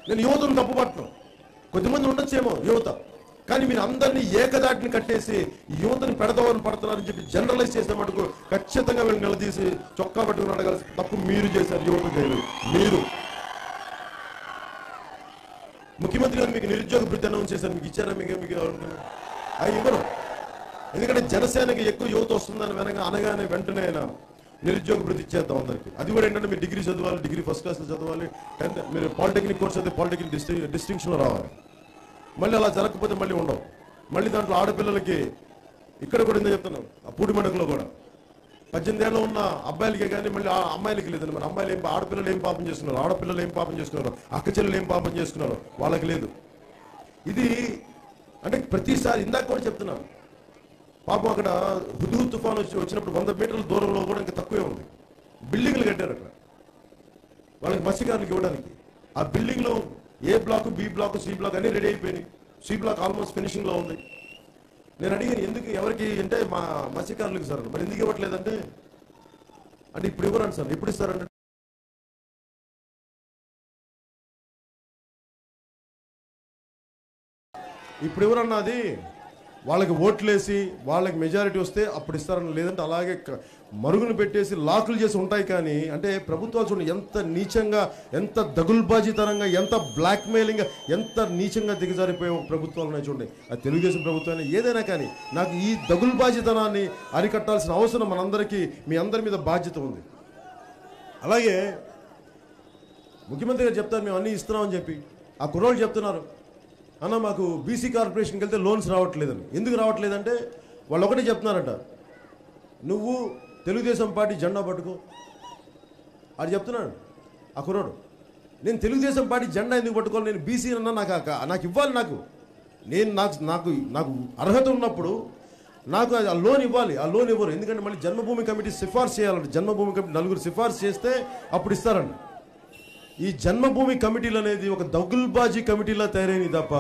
నేను యువతను తప్పుపట్టను, కొద్దిమంది ఉండొచ్చేమో యువత, కానీ మీరు అందరినీ ఏకదాటిని కట్టేసి యువతని పెడదామని పడుతున్నారని చెప్పి జనరలైజ్ చేసే మటుకు ఖచ్చితంగా వీళ్ళు నిలదీసి చొక్కా పట్టుకుని అడగాల్సిన తప్పు మీరు చేశారు, యువత చేయలేదు. మీరు ముఖ్యమంత్రి గారు మీకు నిరుద్యోగ భృతి అనౌన్స్ చేశారు, మీకు ఇచ్చారా? మీకు అవి ఇవ్వరు. ఎందుకంటే జనసేనకి ఎక్కువ యువత వస్తుందని అనగానే వెంటనే ఆయన నిరుద్యోగ భృతి ఇచ్చేద్దాం అందరికి. అది కూడా ఏంటంటే మీరు డిగ్రీ చదవాలి, డిగ్రీ ఫస్ట్ క్లాస్లో చదవాలి, 10th మీరు పాలిటెక్నిక్ కోర్స్ అయితే పాలిటెక్నిక్ డిస్టింక్షన్లో రావాలి. మళ్ళీ అలా జరగకపోతే మళ్ళీ ఉండవు. మళ్ళీ దాంట్లో ఆడపిల్లలకి ఇక్కడ కూడా ఇందా చెప్తున్నాం, ఆ పూడిమడకలో కూడా 18 ఏళ్ళు ఉన్న అబ్బాయిలకే కానీ మళ్ళీ అమ్మాయిలకి లేదండి. మరి అమ్మాయిలు ఆడపిల్లలు ఏం పాపం చేస్తున్నారు, ఆడపిల్లలు ఏం పాపం చేస్తున్నారు, అక్క చెల్లెలు ఏం పాపం చేస్తున్నారు, వాళ్ళకి లేదు. ఇది అంటే ప్రతిసారి ఇందాక కూడా చెప్తున్నాను, పాపం అక్కడ హుదూద్ తుఫాన్ వచ్చినప్పుడు 100 మీటర్ల దూరంలో కూడా ఇంకా తక్కువే ఉంది. బిల్డింగ్లు కట్టారు అక్కడ వాళ్ళకి మత్స్యకారులకు ఇవ్వడానికి. ఆ బిల్డింగ్లో A block, B block, C block అన్నీ రెడీ అయిపోయినాయి. సి బ్లాక్ ఆల్మోస్ట్ ఫినిషింగ్లో ఉంది. నేను అడిగాను ఎందుకు, ఎవరికి అంటే మా మత్స్యకారులకు సార్. మరి ఎందుకు ఇవ్వట్లేదంటే ఇప్పుడు ఇవ్వరండి సార్. ఎప్పుడు ఇస్తారంటే ఇప్పుడు ఎవరన్నది వాళ్ళకి ఓట్లేసి వాళ్ళకి మెజారిటీ వస్తే అప్పుడు ఇస్తారని, లేదంటే అలాగే మరుగును పెట్టేసి లాకులు చేసి ఉంటాయి. కానీ అంటే ప్రభుత్వాలు చూడండి ఎంత నీచంగా, ఎంత దగుల్బాజీతనంగా, ఎంత బ్లాక్మెయిలింగ్గా, ఎంత నీచంగా దిగజారిపోయే ప్రభుత్వాలు ఉన్నాయి చూడండి. అది తెలుగుదేశం ప్రభుత్వం ఏదైనా కానీ నాకు ఈ దగుల్బాజీతనాన్ని అరికట్టాల్సిన అవసరం మనందరికీ, మీ అందరి మీద బాధ్యత ఉంది. అలాగే ముఖ్యమంత్రి గారు చెప్తారు మేము అన్నీ ఇస్తున్నామని చెప్పి, ఆ కుర్రోళ్ళు చెప్తున్నారు అన్న మాకు బీసీ కార్పొరేషన్కి వెళ్తే లోన్స్ రావట్లేదని. ఎందుకు రావట్లేదంటే వాళ్ళు ఒకటే చెప్తున్నారంట, నువ్వు తెలుగుదేశం పార్టీ జెండా పట్టుకో అది చెప్తున్నాడు ఆ కుర్రాడు. నేను తెలుగుదేశం పార్టీ జెండా ఎందుకు పట్టుకోవాలి, నేను బీసీ అన్నా, నాకు ఇవ్వాలి, నాకు అర్హత ఉన్నప్పుడు నాకు ఆ లోన్ ఇవ్వాలి. ఆ లోన్ ఇవ్వరు, ఎందుకంటే మళ్ళీ జన్మభూమి కమిటీ సిఫార్సు చేయాలంటే, జన్మభూమి కమిటీ 4 సిఫార్సు చేస్తే అప్పుడు ఇస్తారండి. ఈ జన్మభూమి కమిటీలు అనేది ఒక దగుల్బాజీ కమిటీలా తయారైంది తప్ప,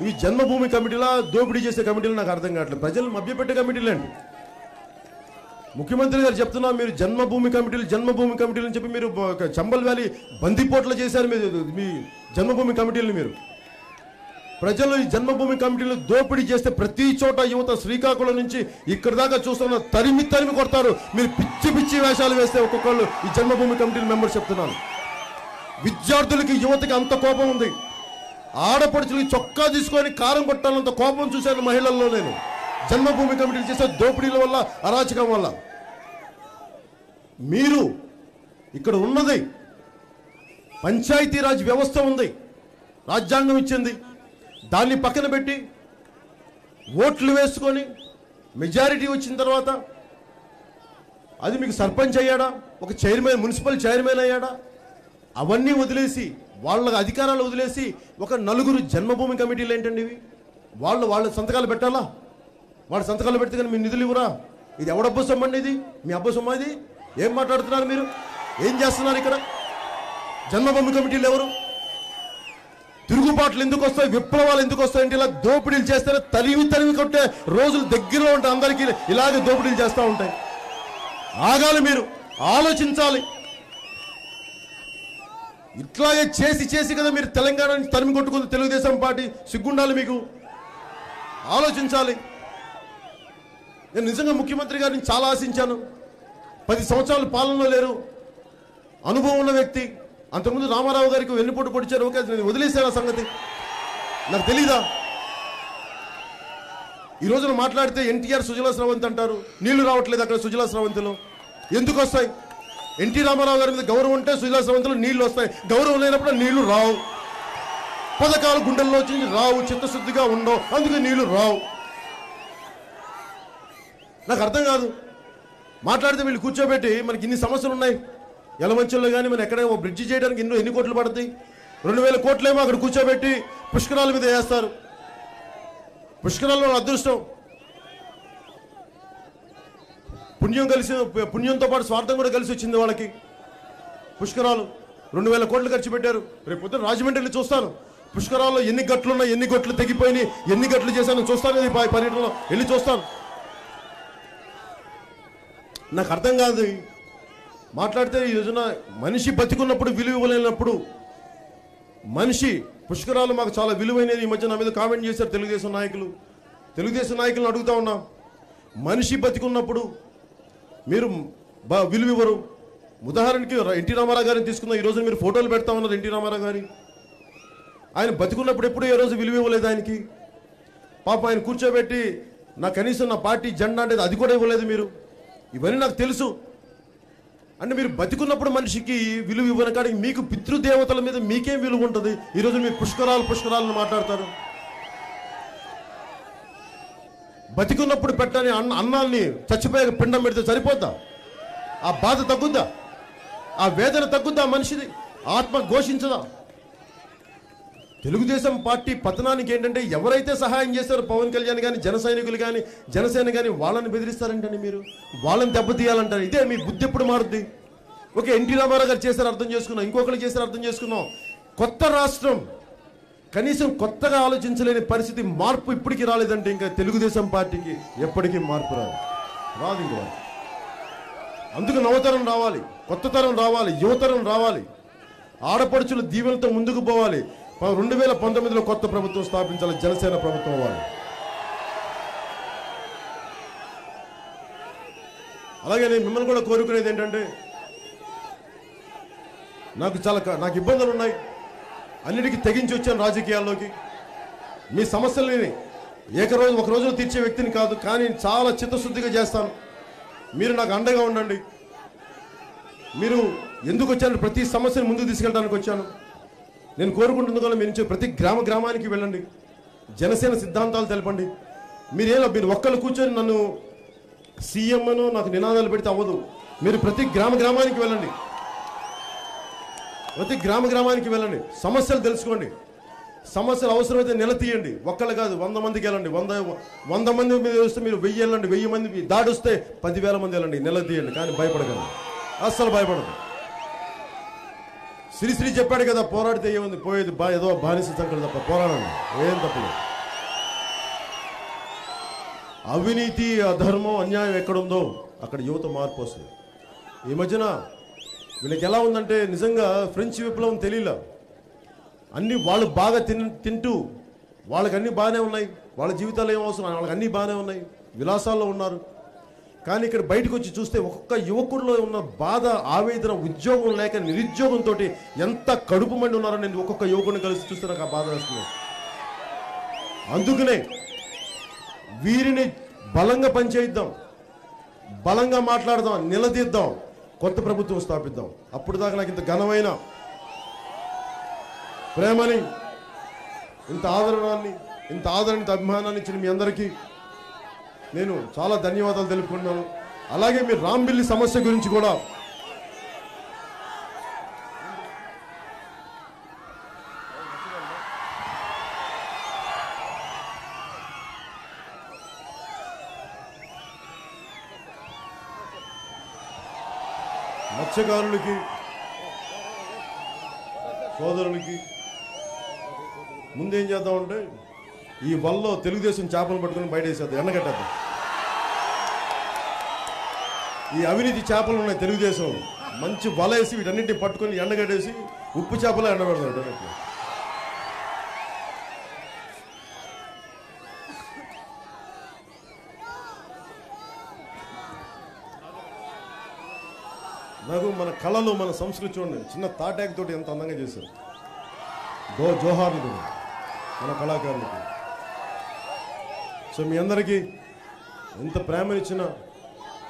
ఈ జన్మభూమి కమిటీలా దోపిడీ చేసే కమిటీలు నాకు అర్థం కావట్లేదు. ప్రజలు మభ్యపెట్టే కమిటీలు అండి. ముఖ్యమంత్రి గారు చెప్తున్నా, మీరు జన్మభూమి కమిటీలు అని చెప్పి మీరు చంబల్ వ్యాలీ బందిపోట్ల చేశారు మీ జన్మభూమి కమిటీలను. మీరు ప్రజలు ఈ జన్మభూమి కమిటీలు దోపిడీ చేస్తే ప్రతి చోట యువత శ్రీకాకుళం నుంచి ఇక్కడ దాకా చూస్తున్న తరిమి కొడతారు. మీరు పిచ్చి వేషాలు వేస్తే ఒక్కొక్కళ్ళు ఈ జన్మభూమి కమిటీల మెంబర్స్ చెప్తున్నాను. విద్యార్థులకి యువతకి అంత కోపం ఉంది. ఆడపడుచులకి చొక్కా తీసుకొని కారం కొట్టాలంత కోపం చూశాను మహిళల్లో నేను, జన్మభూమి కమిటీలు చేసే దోపిడీల వల్ల, అరాచకం వల్ల. మీరు ఇక్కడ ఉన్నది పంచాయతీరాజ్ వ్యవస్థ ఉంది, రాజ్యాంగం ఇచ్చింది, దాన్ని పక్కన పెట్టి ఓట్లు వేసుకొని మెజారిటీ వచ్చిన తర్వాత అది మీకు సర్పంచ్ అయ్యాడా, ఒక చైర్మన్, మున్సిపల్ చైర్మన్ అయ్యాడా, అవన్నీ వదిలేసి వాళ్ళ అధికారాలు వదిలేసి ఒక 4 జన్మభూమి కమిటీలు ఏంటండి ఇవి? వాళ్ళ సంతకాలు పెట్టాలా? వాళ్ళ సంతకాలు పెడితే కానీ మీ నిధులు ఇవ్వరా? ఇది ఎవడబ్బ సొమ్మండి? ఇది మీ అబ్బ సొమ్మ? ఇది ఏం మాట్లాడుతున్నారు మీరు? ఏం చేస్తున్నారు ఇక్కడ? జన్మభూమి కమిటీలు ఎవరు? తిరుగుబాట్లు ఎందుకు వస్తాయి, విప్లవాలు ఎందుకు వస్తాయంటే ఇలా దోపిడీలు చేస్తేనే తరిమి కొట్టే రోజులు దగ్గరలో ఉంటాయి. అందరికీ ఇలాగే దోపిడీలు చేస్తూ ఉంటాయి. ఆగాలి, మీరు ఆలోచించాలి. ఇట్లాగే చేసి కదా మీరు తెలంగాణని తరిమి కొట్టుకుంది తెలుగుదేశం పార్టీ. సిగ్గుండాలి మీకు, ఆలోచించాలి. నేను నిజంగా ముఖ్యమంత్రి గారిని చాలా ఆశించాను. 10 సంవత్సరాలు పాలనలో లేరు, అనుభవం ఉన్న వ్యక్తి. అంతకుముందు రామారావు గారికి వెన్నుపోటు పొడిచారు, ఓకే, నేను వదిలేశాను ఆ సంగతి, నాకు తెలీదా? ఈ రోజున మాట్లాడితే ఎన్టీఆర్ సుజలా స్రవంతి అంటారు. నీళ్లు రావట్లేదు అక్కడ సుజలా స్రవంతిలో. ఎందుకు వస్తాయి? ఎన్టీ రామారావు గారి మీద గౌరవం ఉంటే సుజలా స్రవంతిలో నీళ్లు వస్తాయి, గౌరవం లేనప్పుడు నీళ్లు రావు. పథకాలు గుండెల్లో వచ్చి రావు, చిత్తశుద్ధిగా ఉండవు, అందుకే నీళ్లు రావు. నాకు అర్థం కాదు. మాట్లాడితే వీళ్ళు కూర్చోబెట్టి మనకి ఇన్ని సమస్యలు ఉన్నాయి యలమంచిలో కానీ, మనం ఎక్కడైనా ఒక బ్రిడ్జి చేయడానికి ఎన్ని కోట్లు పడతాయి? 2000 కోట్లేమో అక్కడ కూర్చోబెట్టి పుష్కరాల మీద వేస్తారు. పుష్కరాల్లో అదృష్టం, పుణ్యంతో పాటు స్వార్థం కూడా కలిసి వచ్చింది వాళ్ళకి. పుష్కరాలు 2000 కోట్లు ఖర్చు పెట్టారు. రేపు పొద్దున రాజమండ్రిలో చూస్తాను, పుష్కరాల్లో ఎన్ని గట్లు ఉన్నాయి, ఎన్ని గట్లు తెగిపోయినాయి, ఎన్ని గట్లు చేశాను చూస్తాను. ఇది పర్యటనలో వెళ్ళి చూస్తాను. నాకు అర్థం కాదు. మాట్లాడితే ఈ రోజున మనిషి బతికున్నప్పుడు విలువ ఇవ్వలేనప్పుడు, మనిషి పుష్కరాలు మాకు చాలా విలువైనది. ఈ మధ్య నా మీద కామెంట్ చేశారు తెలుగుదేశం నాయకులను అడుగుతా ఉన్నా, మనిషి బతికున్నప్పుడు మీరు విలువ ఇవ్వరు. ఉదాహరణకి ఎన్టీ రామారావు గారిని తీసుకుందాం. ఈ రోజు మీరు ఫోటోలు పెడతా ఉన్నారు ఎన్టీ రామారావు గారి. ఆయన బతికున్నప్పుడు ఎప్పుడు ఏ రోజు విలువ ఇవ్వలేదు ఆయనకి. పాప ఆయన కూర్చోబెట్టి కనీసం నా పార్టీ జెండా అంటే అది కూడా ఇవ్వలేదు మీరు. ఇవన్నీ నాకు తెలుసు. అంటే మీరు బతికున్నప్పుడు మనిషికి విలువ ఇవ్వని కాడికి మీకు పితృదేవతల మీద మీకేం విలువ ఉంటుంది? ఈరోజు మీరు పుష్కరాలను మాట్లాడతారు. బతికున్నప్పుడు పెట్టని అన్నాన్ని చచ్చిపోయాక పిండం పెడితే సరిపోద్దా? ఆ బాధ తగ్గుద్దా? ఆ వేదన తగ్గుద్దా? మనిషిది ఆత్మ ఘోషించదా? తెలుగుదేశం పార్టీ పతనానికి ఏంటంటే ఎవరైతే సహాయం చేశారో పవన్ కళ్యాణ్ కానీ, జన సైనికులు కానీ, జనసేన కానీ, వాళ్ళని బెదిరిస్తారంటండి మీరు, వాళ్ళని దెబ్బతీయాలంటారు. ఇదే మీ బుద్ధి ఎప్పుడు మారుద్ది? ఓకే, ఎన్టీ రామారావు గారు చేశారు, అర్థం చేసుకున్నాం. ఇంకొకరు చేశారు, అర్థం చేసుకున్నాం. కొత్త రాష్ట్రం, కనీసం కొత్తగా ఆలోచించలేని పరిస్థితి, మార్పు ఇప్పటికీ రాలేదంటే ఇంకా తెలుగుదేశం పార్టీకి ఎప్పటికీ మార్పు రాదు ఇంకా. అందుకు నవతరం రావాలి, కొత్త తరం రావాలి, యువతరం రావాలి, ఆడపడుచుల దీవెనతో ముందుకు పోవాలి. 2019లో కొత్త ప్రభుత్వం స్థాపించాలి, జనసేన ప్రభుత్వం అవ్వాలి. అలాగే నేను మిమ్మల్ని కూడా కోరుకునేది ఏంటంటే, నాకు ఇబ్బందులు ఉన్నాయి, అన్నిటికీ తెగించి వచ్చాను రాజకీయాల్లోకి. మీ సమస్యలని ఒక రోజులో తీర్చే వ్యక్తిని కాదు, కానీ చాలా చిత్తశుద్ధిగా చేస్తాను. మీరు నాకు అండగా ఉండండి. మీరు ఎందుకు వచ్చాను? ప్రతి సమస్యను ముందుకు తీసుకెళ్ళడానికి వచ్చాను. నేను కోరుకుంటున్న కూడా మీరు ప్రతి గ్రామానికి వెళ్ళండి, జనసేన సిద్ధాంతాలు తెలపండి. మీరు ఒక్కళ్ళు కూర్చొని నన్ను సీఎం అను నాకు నినాదాలు పెడితే అవ్వదు. మీరు ప్రతి గ్రామానికి వెళ్ళండి, ప్రతి గ్రామానికి వెళ్ళండి, సమస్యలు తెలుసుకోండి, సమస్యలు అవసరమైతే నిలతీయండి. ఒక్కళ్ళు కాదు, 100 మందికి వెళ్ళండి. 100 మంది మీద వస్తే మీరు 1000 వెళ్ళండి, 1000 మంది దాడి వస్తే 10,000 మంది వెళ్ళండి, నిలతీయండి. కానీ భయపడకండి, అస్సలు భయపడదు. శ్రీశ్రీ చెప్పాడు కదా, పోరాడితే ఏముంది, పోయేది ఏదో బానిస సంకలు తప్ప, పోరాడండి, ఏం తప్పలేదు. అవినీతి, అధర్మం, అన్యాయం ఎక్కడుందో అక్కడ యువత మార్పు వస్తుంది. ఈ మధ్యన వీళ్ళకి ఎలా ఉందంటే నిజంగా ఫ్రెంచ్ విప్లవం తెలియలా. అన్నీ వాళ్ళు బాగా తింటూ వాళ్ళకి అన్నీ బాగానే ఉన్నాయి, వాళ్ళ జీవితాలు ఏం అవసరం, వాళ్ళకి అన్నీ బాగానే ఉన్నాయి, విలాసాల్లో ఉన్నారు. కానీ ఇక్కడ బయటకు వచ్చి చూస్తే ఒక్కొక్క యువకుడిలో ఉన్న బాధ, ఆవేదన, ఉద్యోగం లేక నిరుద్యోగంతో ఎంత కడుపు మండి ఉన్నారో నేను ఒక్కొక్క యువకుడిని కలిసి చూస్తే నాకు ఆ బాధ వేస్తుంది. అందుకనే వీరిని బలంగా పనిచేయిద్దాం, బలంగా మాట్లాడదాం, నిలదీద్దాం, కొత్త ప్రభుత్వం స్థాపిద్దాం. అప్పుడు దాకా నాకు ఇంత ఘనమైన ప్రేమని, ఇంత ఆదరణాన్ని, ఇంత అభిమానాన్ని ఇచ్చిన మీ అందరికీ నేను చాలా ధన్యవాదాలు తెలుపుకుంటున్నాను. అలాగే మీరు రాంబిల్లి సమస్య గురించి కూడా మత్స్యకారులకి, సోదరులకి ముందేం చేద్దామంటే ఈ వలలో తెలుగుదేశం చేపలు పట్టుకుని బయట వేసేద్దాం, ఎండగట్టేద్దాం. ఈ అవినీతి చేపలు ఉన్నాయి తెలుగుదేశం, మంచి వల వేసి వీటన్నింటినీ పట్టుకొని ఎండగట్టేసి ఉప్పు చేపలు ఎండబెడతాడు. నాకు మన కళలు, మన సంస్కృతి చూడండి, చిన్న తాటాక్ తోటి ఎంత అందంగా చేశారు. జోహార్లు మన కళాకారులకి. సో మీ అందరికీ ఎంత ప్రేమనిచ్చిన,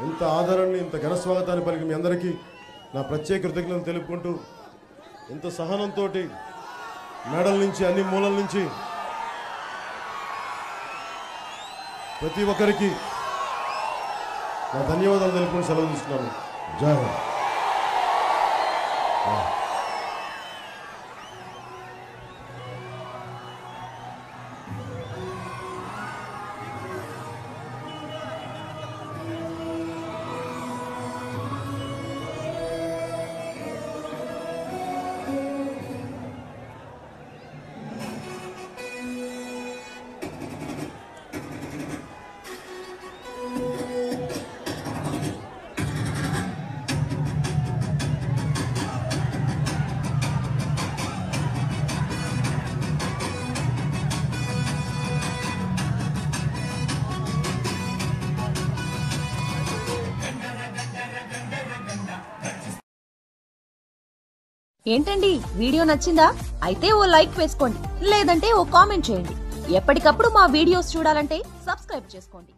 ఎంత ఆదరణని, ఇంత ఘన స్వాగతాన్ని పలికి మీ అందరికీ నా ప్రత్యేక కృతజ్ఞతలు తెలుపుకుంటూ, ఎంత సహనంతో మేడల నుంచి అన్ని మూలల నుంచి ప్రతి ఒక్కరికి నా ధన్యవాదాలు తెలుపుకుంటూ సెలవు తీసుకున్నాను. జై హింద్. ఏంటండి, వీడియో నచ్చిందా? అయితే ఓ లైక్ వేసుకోండి, లేదంటే ఓ కామెంట్ చేయండి. ఎప్పటికప్పుడు మా వీడియోస్ చూడాలంటే సబ్స్క్రైబ్ చేసుకోండి.